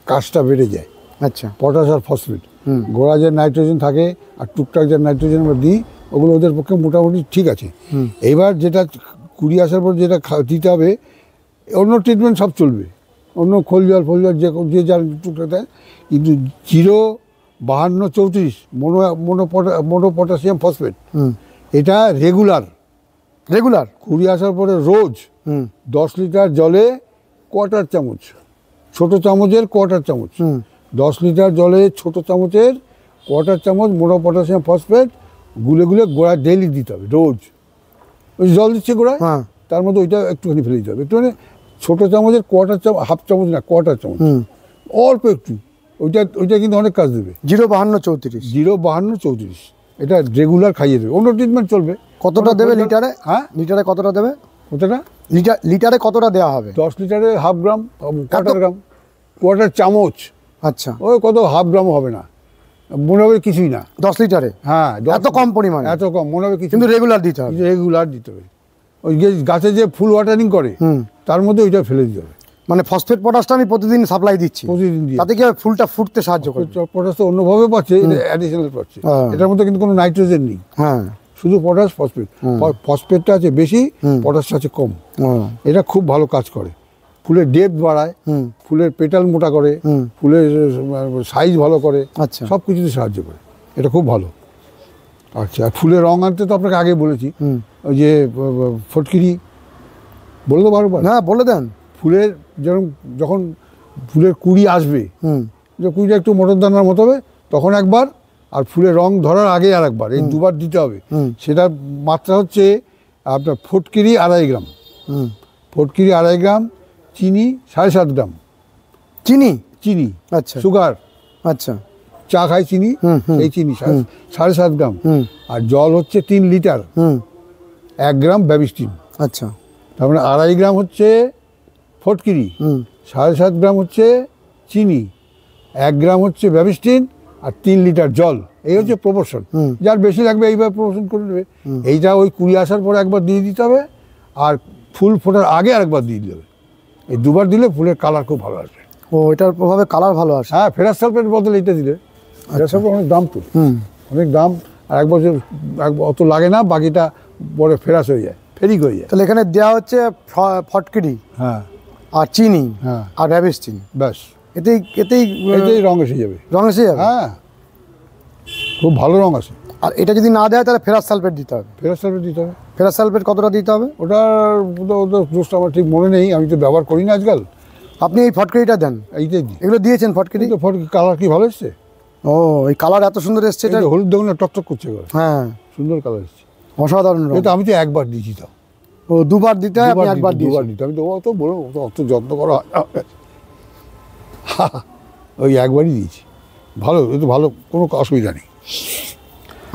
কাজটা বেড়ে যায়। আচ্ছা, পটাশ আর ফসফেট, গোড়া যে নাইট্রোজেন থাকে আর টুকটাক যে নাইট্রোজেন আমরা দিই, ওগুলো ওদের পক্ষে মোটামুটি ঠিক আছে। এইবার যেটা কুড়ি আসার পর যেটা দিতে হবে, অন্য ট্রিটমেন্ট সব চলবে, অন্য খোল জল ফল জল যে যার টুকটাক দেয়, কিন্তু 0-52-34 মোনো পটাশিয়াম ফসফেট, এটা রেগুলার কুড়ি আসার পরে রোজ 10 লিটার জলে কোয়ার্টার চামচ, ছোট চামচের কোয়ার্টার চামচ, 10 লিটার জলে ছোট চামচের কোয়ার্টার চামচ মোনো পটাশিয়াম ফসফেট গুলে গুলে গোড়ায় ডেইলি দিতে হবে রোজ। ওই জল দিচ্ছে গোড়ায়, তার মধ্যে ওইটা একটুখানি ফেলে দিতে হবে, একটুখানি ছোট চামচের কোয়ার্টার চামচ, হাফ চামচ না, কোয়ার্টার চামচ, অল্প একটু। ওইটা কিন্তু অনেক কাজ দেবে। 0-52-34 এটা রেগুলার খাইয়ে দেবে, অন্য ট্রিটমেন্ট চলবে। কতটা দেবে লিটারে? হ্যাঁ, লিটারে কতটা দেবে? কতটা? লিটারে কতটা দেওয়া হবে? 10 লিটারে হাফ গ্রাম, কোয়ার্টার চামচ। আচ্ছা, ওই কত হাফ গ্রামও হবে না, মনে হবে কিছুই না। 10 লিটারে? হ্যাঁ, এত কম পরিমাণে? এত কম মনে হবে কিছু, কিন্তু রেগুলার দিতে হবে। রেগুলার দিতে হবে। ওই গাছে যে ফুল ওয়াটারিং করে, তার মধ্যে ওইটা ফেলে দিতে হবে। মানে ফসফেট পটাশটা আমি প্রতিদিন সাপ্লাই দিচ্ছি, প্রতিদিন দিয়ে, তাতে কি ফুলটা ফুটতে সাহায্য করে? পটাশ তো অন্যভাবে পাচ্ছে, অ্যাডিশনাল পাচ্ছে। এটার মধ্যে কিন্তু কোনো নাইট্রোজেন নেই, হ্যাঁ, শুধু পটাশ ফসফেট। ফসফেটটা আছে বেশি, পটাশটা আছে কম। এটা খুব ভালো কাজ করে, ফুলের ডেপথ বাড়ায়, ফুলের পেটাল মোটা করে, ফুলের সাইজ ভালো করে, আচ্ছা, সব কিছুতে সাহায্য করে, এটা খুব ভালো। আচ্ছা, আর ফুলের রং আনতে তো আপনাকে আগে বলেছি, ওই যে ফটকিরি বলে তো বারবার। হ্যাঁ, বলে দেন। ফুলের যখন ফুলের কুড়ি আসবে, যে কুড়িটা একটু মটর দানার মতো হবে, তখন একবার, আর ফুলের রং ধরার আগে আর একবার, এই দুবার দিতে হবে। সেটার মাত্রা হচ্ছে আপনার ফটকিরি 2.5 গ্রাম, ফটকিরি 2.5 গ্রাম, চিনি 7.5 গ্রাম। চিনি, আচ্ছা, সুগার, আচ্ছা, চা খাই চিনি, এই চিনি 7.5 গ্রাম। আর জল হচ্ছে 3 লিটার, 1 গ্রাম ব্যাবিস্টিন। আচ্ছা, তার মানে 2.5 গ্রাম হচ্ছে ফটকিরি, 7.5 গ্রাম হচ্ছে চিনি, 1 গ্রাম হচ্ছে ব্যাবিস্টিন, আর 3 লিটার জল। এই হচ্ছে প্রপোর্শন। যার বেশি লাগবে এইভাবে প্রপোর্শন করে নেবে। এইটা ওই কুড়ি আসার পরে একবার দিয়ে দিতে হবে, আর ফুল ফোটার আগে আরেকবার দিয়ে দিতে হবে। এই দুবার দিলে ফুলের কালার খুব ভালো আসবে। ও, এটার প্রভাবে কালার ভালো আসে। হ্যাঁ, ফেরাস সালফেট বদলে এটা দিলে। ফেরাস সালফেট অনেক দাম তো, অনেক দাম। আর এক বছর অত লাগে না, বাকিটা পরে ফেরাস হয়ে যায়, ফেরিক হয়ে যায়। তাহলে এখানে দেওয়া হচ্ছে ফটকিরি, হ্যাঁ, আর চিনি, হ্যাঁ, আর ব্যাবিস্টিন। ব্যাস, এতেই এতেই রং এসে যাবে। রং এসে যাবে। হ্যাঁ, খুব ভালো রং আসে। আর এটা যদি না দেয় তাহলে ফেরাস সালফেট দিতে হবে। ফেরাস সালফেট দিতে হবে। ফেরাস সালফেট কতটা দিতে হবে? ওটার দোষটা আমার ঠিক মনে নেই, আমি তো ব্যবহার করি না আজকাল। আপনি এই ফটকিরিটা দেন? এইটাই দিই। এগুলো দিয়েছেন ফটকিরি? তো কালার কি ভালো এসছে। ও, এই কালার এত সুন্দর এসছে। এটা হলুদ দেখুন না, টকটক করছে, হ্যাঁ, সুন্দর কালার এসছে, অসাধারণ রং। এটা আমি তো একবার দিয়েছি। তো ও, দুবার দিতে হয়, আপনি একবার দিয়েছেন। দুবার দিতে আমি তো অত বড় অত যত্ন করা হয় না। ওই একবারই দিয়েছি। ভালো, এ তো ভালো, কোনো অসুবিধা নেই।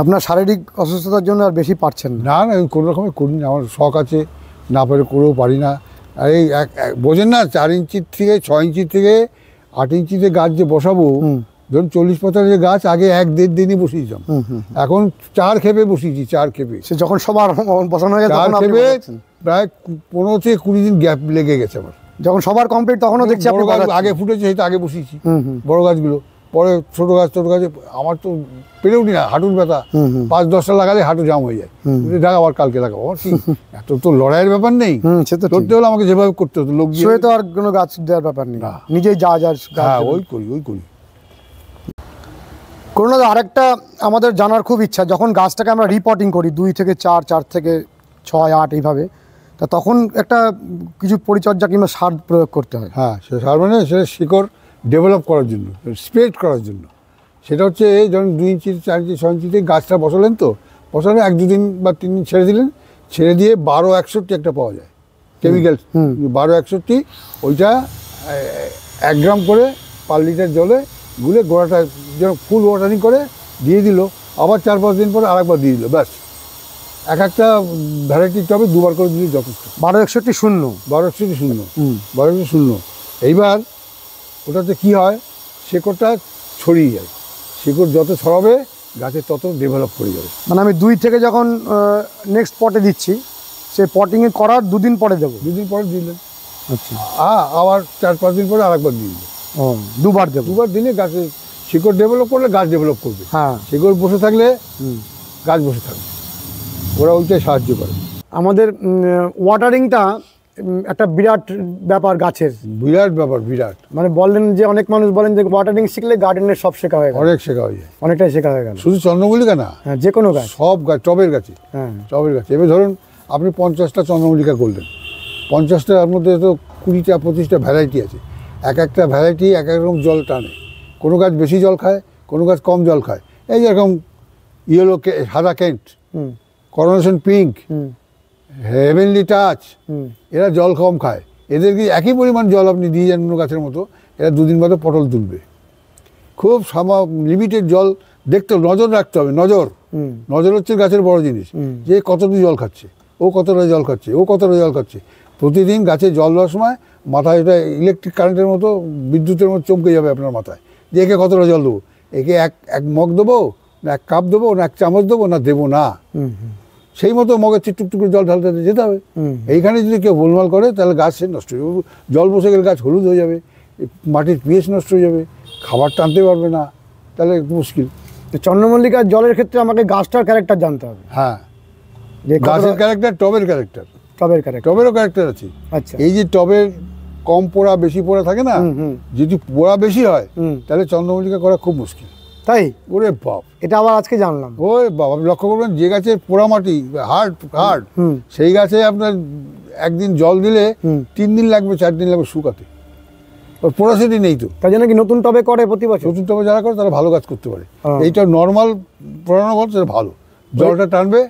আপনার শারীরিক অসুস্থতার জন্য আর বেশি পারছেন না? না না, আমি কোনো রকমের করি না, আমার শখ আছে, না পারে করেও পারি না। আর এই বোঝেন না, 4 ইঞ্চির থেকে 6 ইঞ্চির থেকে 8 ইঞ্চিতে গাছ যে বসাবো, ধরুন 40-50 গাছ আগে 1-1.5 দিনই বসিয়েছিলাম, এখন 4 খেপে বসিয়েছি। 4 খেপে, সে যখন সবার বসানো হয়ে গেছে 4 খেপে প্রায় 15 থেকে 20 দিন গ্যাপ লেগে গেছে আমার। যখন সবার কমপ্লিট তখনও দেখছি আপনি আগে ফুটেছে, সেটা আগে বসিয়েছি বড় গাছগুলো। পরে ছোট গাছে আমার তো পেরে উঠি না, হাঁটুর ব্যথা, 5-10টা লাগালে হাঁটু জাম হয়ে যায়। আবার কালকে লাগাবো, আমার কি এত তো লড়াইয়ের ব্যাপার নেই। করতে হলে আমাকে যেভাবে করতে হতো, লোক দিয়ে তো আর কোনো গাছ দেওয়ার ব্যাপার নেই, নিজেই যা হ্যাঁ, ওই করি। করোনা আরেকটা আমাদের জানার খুব ইচ্ছা, যখন গাছটাকে আমরা রিপোর্টিং করি 2 থেকে 4, 4 থেকে 6, 8 এইভাবে, তা তখন একটা কিছু পরিচর্যা কিংবা সার প্রয়োগ করতে হয়। হ্যাঁ, সে সার মানে সেটা শিকড় ডেভেলপ করার জন্য, স্প্রেড করার জন্য। সেটা হচ্ছে যখন 2 ইঞ্চি, 4 ইঞ্চি, 6 ইঞ্চিতে গাছটা বসালেন, তো বসালে 1-2 দিন বা 3 দিন ছেড়ে দিলেন, ছেড়ে দিয়ে 1261 একটা পাওয়া যায় কেমিক্যাল, 1261, ওইটা 1 গ্রাম করে পার লিটার জলে গুলে গোড়াটা যেন ফুল ওয়াটারিং করে দিয়ে দিল, আবার 4-5 দিন পরে আরেকবার দিয়ে দিল, ব্যাস। একটা ভ্যারাইটির টবে 2বার করে দিলে যথেষ্ট। 1261 শূন্য, 1261 শূন্য, 1261 শূন্য। এইবার ওটাতে কী হয়, শেকড়টা ছড়িয়ে যায়। শেকড় যত ছড়াবে গাছের তত ডেভেলপ করে যাবে। মানে আমি 2 থেকে যখন নেক্সট পটে দিচ্ছি, সেই পটিংয়ে করার 2 দিন পরে দেবো? 2 দিন পরে দিলেন, আচ্ছা, আবার 4-5 দিন পরে আরেকবার দিয়ে দিলেন। ও, 2বার দেবো। 2বার দিলে গাছের শিকড় ডেভেলপ করলে গাছ ডেভেলপ করবে। হ্যাঁ, শিকড় বসে থাকলে গাছ বসে থাকবে, ওরা ওইটাই সাহায্য করে। আমাদের ওয়াটারিংটা একটা বিরাট ব্যাপার গাছের, বিরাট ব্যাপার, বিরাট। মানে বললেন যে অনেক মানুষ বলেন যে ওয়াটারিং শিখলে গার্ডেনের সব শেখা হয়ে গেল। অনেক শেখা হয়ে যায়, অনেকটাই শেখা হয়ে গেল। শুধু চন্দ্রমল্লিকা না, হ্যাঁ, যে কোনো গাছ, সব গাছ, টবের গাছে। হ্যাঁ, টবের গাছে। এবার ধরুন আপনি 50টা চন্দ্রমল্লিকা করলেন, 50টার মধ্যে তো 20-25টা ভ্যারাইটি আছে। একটা ভ্যারাইটি এক এক রকম জল টানে। কোনো গাছ বেশি জল খায়, কোনো গাছ কম জল খায়। এই যেরকম ইয়েলো, সাদা Kent, coronation pink, heavenly touch, এরা জল কম খায়। এদেরকে একই পরিমাণ জল আপনি দিয়ে যান অন্য গাছের মতো, এরা 2 দিন বাদে পটল তুলবে। খুব লিমিটেড জল দেখতে, নজর রাখতে হবে। নজর হচ্ছে গাছের বড় জিনিস, যে কতটুকু জল খাচ্ছে, ও কতটা জল খাচ্ছে, ও কতটা জল খাচ্ছে। প্রতিদিন গাছে জল দেওয়ার সময় মাথায় এটা ইলেকট্রিক কারেন্টের মতো, বিদ্যুতের মতো চমকে যাবে আপনার মাথায়, যে একে কতটা জল দেবো, একে এক মগ দেবো না 1 কাপ দেবো না 1 চামচ দেবো না দেবো না, সেই মতো মগের টুকটুক করে জল ঢালতে যেতে হবে। এইখানে যদি কেউ গোলমাল করে তাহলে গাছ সে নষ্ট হয়ে যাবে। জল বসে গেলে গাছ হলুদ হয়ে যাবে, মাটির পিএইচ নষ্ট হয়ে যাবে, খাবার টানতে পারবে না, তাহলে মুশকিল। চন্দ্রমল্লিকার জলের ক্ষেত্রে আমাকে গাছটার ক্যারেক্টার জানতে হবে। হ্যাঁ, গাছের ক্যারেক্টার, টবের ক্যারেক্টার, টবেরও ক্যারেক্টার আছে। আচ্ছা, এই যে টবের কম পোড়া বেশি পোড়া থাকে না, যদি পোড়া বেশি হয় তাহলে চন্দ্রমল্লিকা করা খুব মুশকিল। তাই? ওরে বাপ, এটা আবার আজকে জানলাম। ওরে বাপ, আপনি লক্ষ্য করবেন যে গাছের পোড়া মাটি হার্ড, সেই গাছে আপনার একদিন জল দিলে 3 দিন লাগবে, 4 দিন লাগবে শুকাতে। ওর পোড়াসিটি নেই তো, তাই জন্য কি নতুন টবে করে প্রতি বছর? নতুন টবে যারা করে তারা ভালো গাছ করতে পারে। এইটা নর্মাল পোড়ানো বল, সেটা ভালো, জলটা টানবে।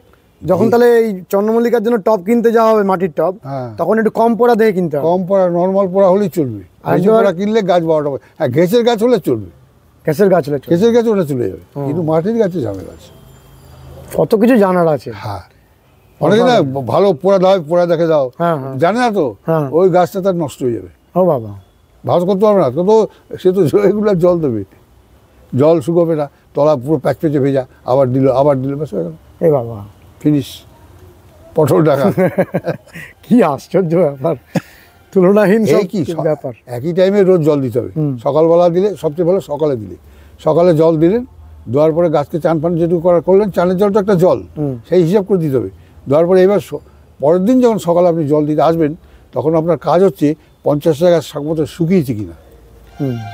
যখন তাহলে এই চন্দ্রমল্লিকার জন্য টব কিনতে যাওয়া হবে, মাটির টব, তখন একটু কম পোড়া দেখে কিনতে হবে। কম পোড়া, নর্মাল পোড়া হলেই চলবে। বেশি পোড়া কিনলে গাছ 12টা, হ্যাঁ ঘেঁষের গাছ হলে চলবে, ঘেঁষের গাছ ওটা চলে যাবে, কিন্তু মাটির গাছে ঝামেলা আছে। কত কিছু জানার আছে। হ্যাঁ, অনেকে না ভালো পোড়া দেখে দাও, জানে না তো, ওই গাছটা তার নষ্ট হয়ে যাবে। ও বাবা, ভাঁজ করতে পারবে না, তো সে তো রেগুলার জল দেবে, জল শুকোবে না, তলা পুরো প্যাচপেচে ভেজা, আবার দিল ব্যাস হয়ে গেল, এ বাবা ফিনিশ, পটল টাকা। কি আশ্চর্য ব্যাপার, তুলনাহীন সব ব্যাপার। একই টাইমে রোজ জল দিতে হবে, সকালবেলা দিলে সবচেয়ে ভালো, সকালে দিলে, সকালে জল দিলেন, দেওয়ার পরে গাছকে চান ফান যেটুকু করলেন, চানের জলটা একটা জল সেই হিসাব করে দিতে হবে। দেওয়ার পরে এবার পরের দিন যখন সকালে আপনি জল দিতে আসবেন, তখন আপনার কাজ হচ্ছে 50টা গাছ ঠিকমতো শুকিয়েছে কিনা।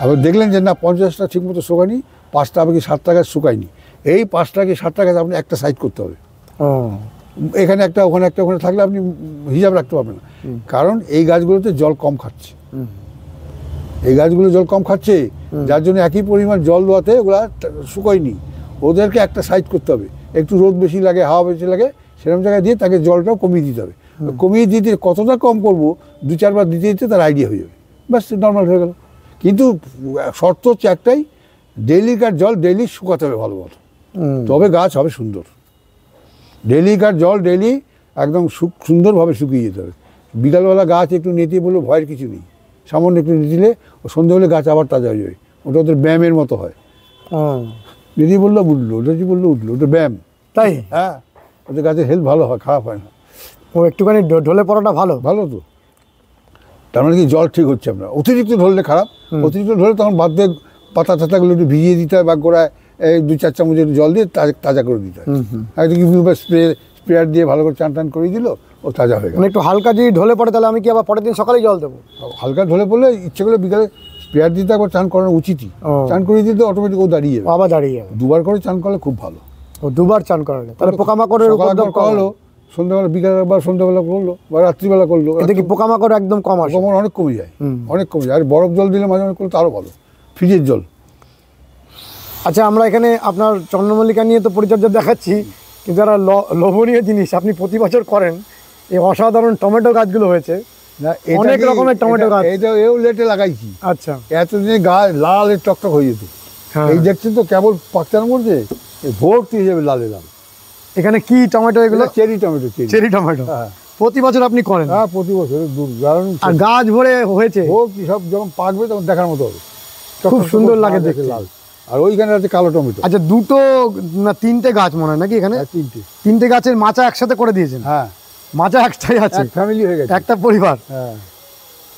আবার দেখলেন যে না 50টা ঠিকমতো শুকায়নি, 5টা কি 7টা গাছ শুকায়নি, এই 5টা কি 7টা গাছ আপনি একটা সাইড করতে হবে। এখানে একটা ওখানে একটা, ওখানে থাকলে আপনি হিসাব রাখতে পারবেন না, কারণ এই গাছগুলোতে জল কম খাচ্ছে, এই গাছগুলো জল কম খাচ্ছে, যার জন্য একই পরিমাণ জল দেওয়াতে ওগুলা শুকোয়নি, ওদেরকে একটা সাইড করতে হবে, একটু রোদ বেশি লাগে, হাওয়া বেশি লাগে, সেরকম জায়গায় দিয়ে তাকে জলটাও কমিয়ে দিতে হবে। কমিয়ে দিতে কতটা কম করবো, 2-4 বার দিতে দিতে তার আইডিয়া হয়ে যাবে, ব্যাস নর্মাল হয়ে গেল। কিন্তু শর্ত হচ্ছে একটাই, ডেইলিকার জল ডেইলি শুকাতে হবে ভালো মতো, তবে গাছ হবে সুন্দর। ডেইলিকার জল ডেইলি একদম সুন্দরভাবে শুকিয়ে যেতে হবে। বিকালবেলা গাছ একটু নেতিয়ে বললেও ভয়ের কিছু নেই, সামান্য একটু নেতিলে ও সন্ধ্যে হলে গাছ আবার তাজা হয়ে যাবে, ওটা ওদের ব্যায়ামের মতো হয়। নেতিয়ে বললো উঠলো, ওটা যদি বললো উঠলো, ওটা ব্যায়াম, তাই? হ্যাঁ, ওদের গাছের হেলথ ভালো হয়, খারাপ হয় না। ও একটুখানি ঢলে পড়াটা ভালো, ভালো তো, তার মানে কি জল ঠিক হচ্ছে আপনার। অতিরিক্ত ঢললে খারাপ, অতিরিক্ত ঢলে তখন বাদ দিয়ে পাতা টাতাগুলো একটু ভিজিয়ে দিতে হয়, বা গোড়ায় 2-4 চামচ জল দিয়ে তাজা করে দিতে হয়। একটু স্প্রেয়ার দিয়ে ভালো করে চান টান করে দিল, ও তাজা হয়ে গেল। একটু হালকা যদি ঢলে পড়ে তাহলে আমি কি আবার পরের দিন সকালেই জল দেবো? হালকা ঢলে পড়লে ইচ্ছে করলে বিকালে স্প্রেয়ার দিতে একবার চান করানো উচিতই, চান করে দিতে অটোমেটিক ও দাঁড়িয়ে যাবে, আবার দাঁড়িয়ে যাবে। 2বার করে চান করলে খুব ভালো। ও 2বার চান করালে তাহলে পোকামাকড়ের উপদ্রব করালো, সন্ধ্যাবেলা বিকালে একবার, সন্ধ্যাবেলা করলো বা রাত্রিবেলা করলো, এতে কি পোকামাকড় একদম কম আসে? অনেক কমে যায়, অনেক কমে যায়। আর বরফ জল দিলে মাঝে মাঝে করলে তো আরও ভালো, ফ্রিজের জল। আচ্ছা, আমরা এখানে আপনার চন্দ্রমল্লিকা নিয়ে তো পরিচর্যা দেখাচ্ছি, কিন্তু যারা লোভনীয় জিনিস আপনি প্রতি বছর করেন, এই অসাধারণ টমেটো গাছগুলো হয়েছে, অনেক রকমের টমেটো গাছ। এটা এও লেটে লাগাইছি। আচ্ছা, এতদিনে গাছ লাল টকটক হয়ে যেত, এই দেখছেন তো কেবল পাকচার মধ্যে ভর্তি হয়ে যাবে লালে লাল। এখানে কি টমেটো এগুলো? Cherry tomato, cherry tomato. হ্যাঁ, প্রতি বছর আপনি করেন? হ্যাঁ, প্রতি বছর। আর গাছ ভরে হয়েছে, ভর্তি, সব যখন পাকবে তখন দেখার মতো হবে, খুব সুন্দর লাগে দেখতে লাল। আর ওইখানে আছে কালো টমেটো। আচ্ছা, 2 না 3টে গাছ মনে হয় নাকি এখানে? 3টে গাছের মাচা একসাথে করে দিয়েছেন? হ্যাঁ, মাচা একটাই আছে, ফ্যামিলি হয়ে গেছে, একটা পরিবার। হ্যাঁ।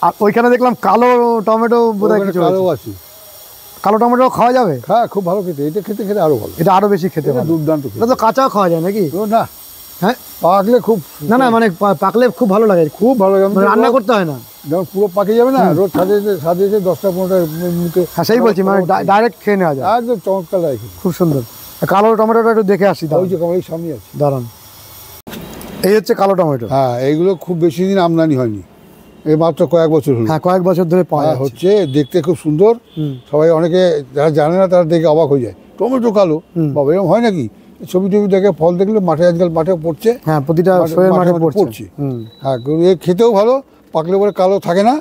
আর ওইখানে দেখলাম কালো টমেটো বোধহয় কিছু কালো আছে। কালো টমেটো খাওয়া যাবে? হ্যাঁ, খুব ভালো খেতে, এটা খেতে খেতে আরো ভালো, এটা আরো বেশি খেতে ভালো, দুর্দান্ত। এটা তো কাঁচাও খাওয়া যায় নাকি? না, হ্যাঁ, পাকলে খুব, না না মানে পাকলে খুব ভালো লাগে, খুব ভালো লাগে, রান্না করতে হয় না, যখন পুরো পাকে যাবে না, রোজ সাজিয়েছে 10টা-15টা মুখে। হ্যাঁ, সেই বলছি, মানে ডাইরেক্ট খেয়ে নেওয়া যায়, একদম চমৎকার লাগে, খুব সুন্দর। কালো টমেটোটা একটু দেখে আসি, ওই যে এই সামনে আছে, দাঁড়ান। এই হচ্ছে কালো টমেটো। হ্যাঁ, এইগুলো খুব বেশি দিন আমদানি হয়নি, এই মাত্র কয়েক বছর হলো। হ্যাঁ, কয়েক বছর ধরে পাওয়া হচ্ছে, দেখতে খুব সুন্দর। সবাই, অনেকে যারা জানে না তারা দেখে অবাক হয়ে যায়, টমেটো কালো, বাবা এরকম হয় নাকি? ছবি টবি দেখে ফল দেখলে মাঠে, আজকাল মাঠে পড়ছে। হ্যাঁ, প্রতিটা মাঠে পড়ছে। হ্যাঁ, খেতেও ভালো, পাকলে পরে কালো থাকে না,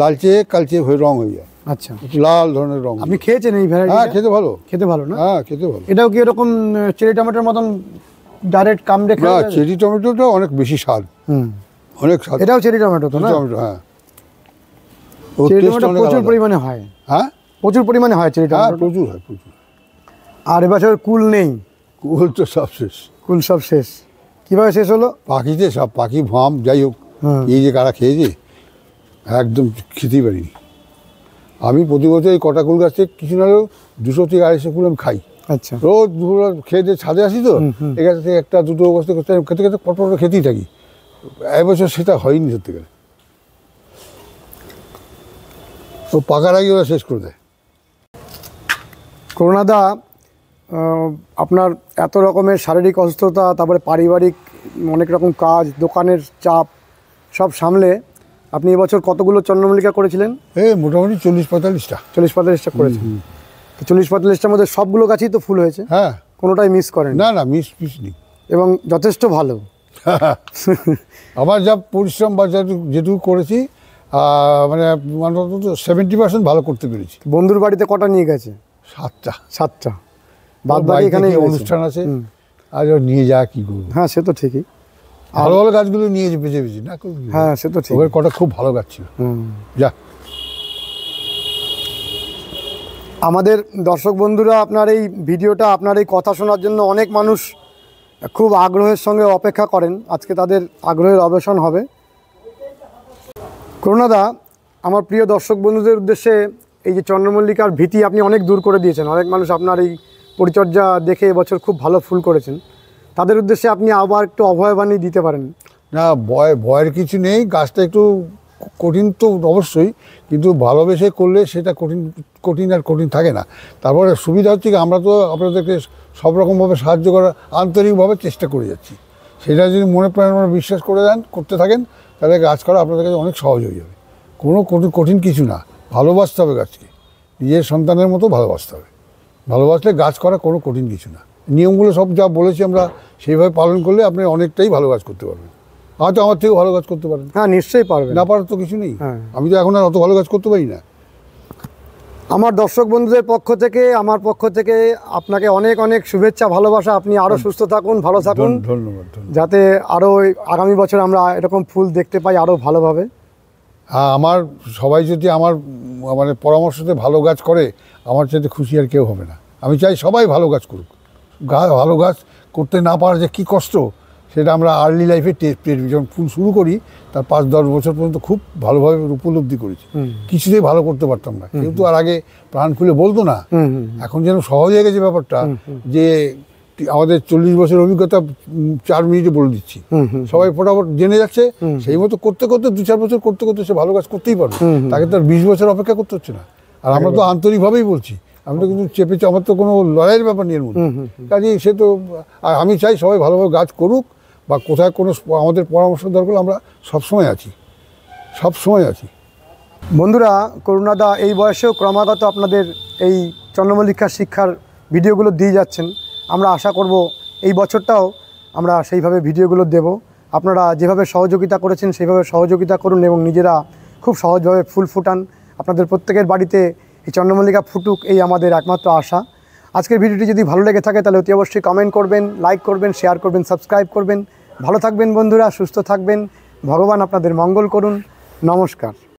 লালচে কালচে হয়ে রং হয়ে যায়। আচ্ছা, লাল ধরনের রং। আপনি খেয়েছেন এই ভ্যারাইটি? হ্যাঁ, খেতে ভালো, খেতে ভালো না? হ্যাঁ, খেতে ভালো। এটাও কি এরকম চেরি টমেটোর মতন ডাইরেক্ট কামড়ে খাওয়া যায়? চেরি টমেটোটা অনেক বেশি স্বাদ, অনেক স্বাদ। এটাও চেরি টমেটো তো না? টমেটো, হ্যাঁ, চেরি টমেটো প্রচুর পরিমাণে হয়। হ্যাঁ, প্রচুর পরিমাণে হয় চেরি টমেটো, প্রচুর হয়, প্রচুর। আর এবছর কুল নেই, কুল তো সব শেষ, কুল সব শেষ। কিভাবে শেষ হলো? পাখিতে সব, পাখি ভাম যাই হোক, এই যে কারা খেয়েছে একদম খেতেই পারিনি। আমি প্রতি বছর এই কটা কুল গাছ থেকে কিছু না হলেও 200-250 কুল আমি খাই। আচ্ছা, রোজ দুপুর খেয়ে দিয়ে ছাদে আসি তো, এখান থেকে 1-2 অবস্থা করতে খেতে খেতে পটপট খেতেই থাকি। এবছর সেটা হয়নি সত্যিকারে, ও পাকার আগে ওরা শেষ করে দেয়। করুণাদা, আপনার এত রকমের শারীরিক অসুস্থতা, তারপরে পারিবারিক অনেক রকম কাজ, দোকানের চাপ সব সামলে আপনি এবছর কতগুলো চন্দ্রমল্লিকা করেছিলেন? মোটামুটি 40-45টা। 40-45টা করেছেন। 40-45টার মধ্যে সবগুলো গাছই তো ফুল হয়েছে? হ্যাঁ, কোনোটাই মিস করেন? না না, মিস নেই, এবং যথেষ্ট ভালো। আমার যা পরিশ্রম বা যেটুকু করেছি, মানে অন্তত 70% ভালো করতে পেরেছি। বন্ধুর বাড়িতে কটা নিয়ে গেছে? 7টা। বাদ বাকি এখানে অনুষ্ঠান আছে, আর নিয়ে যা কি করবো। হ্যাঁ, সে তো ঠিকই, ভালো ভালো গাছগুলো নিয়ে বেঁচে না। হ্যাঁ, সে তো ঠিক, কটা খুব ভালো গাছ ছিল। যা আমাদের দর্শক বন্ধুরা আপনার এই ভিডিওটা, আপনার এই কথা শোনার জন্য অনেক মানুষ খুব আগ্রহের সঙ্গে অপেক্ষা করেন। আজকে তাদের আগ্রহের অবসান হবে। করুণাদা, আমার প্রিয় দর্শক বন্ধুদের উদ্দেশ্যে এই যে চন্দ্রমল্লিকার ভীতি আপনি অনেক দূর করে দিয়েছেন, অনেক মানুষ আপনার এই পরিচর্যা দেখে এবছর খুব ভালো ফুল করেছেন, তাদের উদ্দেশ্যে আপনি আবার একটু অভয়বাণী দিতে পারেন? না, ভয়ের কিছু নেই। গাছটা একটু কঠিন তো অবশ্যই, কিন্তু ভালোবেসে করলে সেটা কঠিন আর কঠিন থাকে না। তারপরে সুবিধা হচ্ছে কি, আমরা তো আপনাদেরকে সব রকমভাবে সাহায্য করার আন্তরিকভাবে চেষ্টা করে যাচ্ছি। সেটা যদি মনে প্রাণে বিশ্বাস করতে থাকেন, তাহলে গাছ করা আপনাদের কাছে অনেক সহজ হয়ে যাবে। কোনো কঠিন কিছু না, ভালোবাসতে হবে গাছকে, নিজের সন্তানের মতো ভালোবাসতে হবে। ভালোবাসলে গাছ করা কোনো কঠিন কিছু না। নিয়মগুলো সব যা বলেছি আমরা সেইভাবে পালন করলে আপনি অনেকটাই ভালো কাজ করতে পারবেন। হয়তো আমার থেকেও ভালো কাজ করতে পারেন। হ্যাঁ, নিশ্চয়ই পারবেন, না পারার তো কিছু নেই। হ্যাঁ, আমি তো এখন আর অত ভালো কাজ করতে পারি না। আমার দর্শক বন্ধুদের পক্ষ থেকে, আমার পক্ষ থেকে আপনাকে অনেক অনেক শুভেচ্ছা, ভালোবাসা। আপনি আরও সুস্থ থাকুন, ভালো থাকুন। ধন্যবাদ। যাতে আরও আগামী বছর আমরা এরকম ফুল দেখতে পাই আরও ভালোভাবে। হ্যাঁ, আমার সবাই যদি আমার মানে পরামর্শতে ভালো গাছ করে, আমার চাইতে খুশি আর কেউ হবে না। আমি চাই সবাই ভালো গাছ করুক। ভালো গাছ করতে না পারা যে কী কষ্ট, সেটা আমরা আর্লি লাইফে যখন ফুল শুরু করি তার 5-10 বছর পর্যন্ত খুব ভালোভাবে উপলব্ধি করেছি। কিছুতেই ভালো করতে পারতাম না, কিন্তু আর আগে প্রাণ খুলে বলতো না। এখন যেন সহজ হয়ে গেছে ব্যাপারটা, যে আমাদের 40 বছর অভিজ্ঞতা 4 মিনিটে বলে দিচ্ছি। সবাই ফটাফট জেনে যাচ্ছে, সেই মতো করতে করতে 2-4 বছর করতে করতে সে ভালো কাজ করতেই পারবে। তাকে তার 20 বছর অপেক্ষা করতে হচ্ছে না। আর আমরা তো আন্তরিকভাবেই বলছি, আমি তো কিন্তু চেপেছি, আমার তো কোনো লড়াইয়ের ব্যাপার নেই এর মধ্যে। কাজেই সে তো, আর আমি চাই সবাই ভালোভাবে গাছ করুক, বা কোথায় কোনো আমাদের পরামর্শ দরকার আমরা সবসময় আছি। বন্ধুরা, করুণাদা এই বয়সেও ক্রমাগত আপনাদের এই চন্দ্রমল্লিকার শিক্ষার ভিডিওগুলো দিয়ে যাচ্ছেন। আমরা আশা করব এই বছরটাও আমরা সেইভাবে ভিডিওগুলো দেব। আপনারা যেভাবে সহযোগিতা করেছেন সেইভাবে সহযোগিতা করুন এবং নিজেরা খুব সহজভাবে ফুল ফুটান। আপনাদের প্রত্যেকের বাড়িতে এই চন্দ্রমল্লিকা ফুটুক, এই আমাদের একমাত্র আশা। আজকের ভিডিওটি যদি ভালো লেগে থাকে তাহলে অতি অবশ্যই কমেন্ট করবেন, লাইক করবেন, শেয়ার করবেন, সাবস্ক্রাইব করবেন। ভালো থাকবেন বন্ধুরা, সুস্থ থাকবেন। ভগবান আপনাদের মঙ্গল করুন। নমস্কার।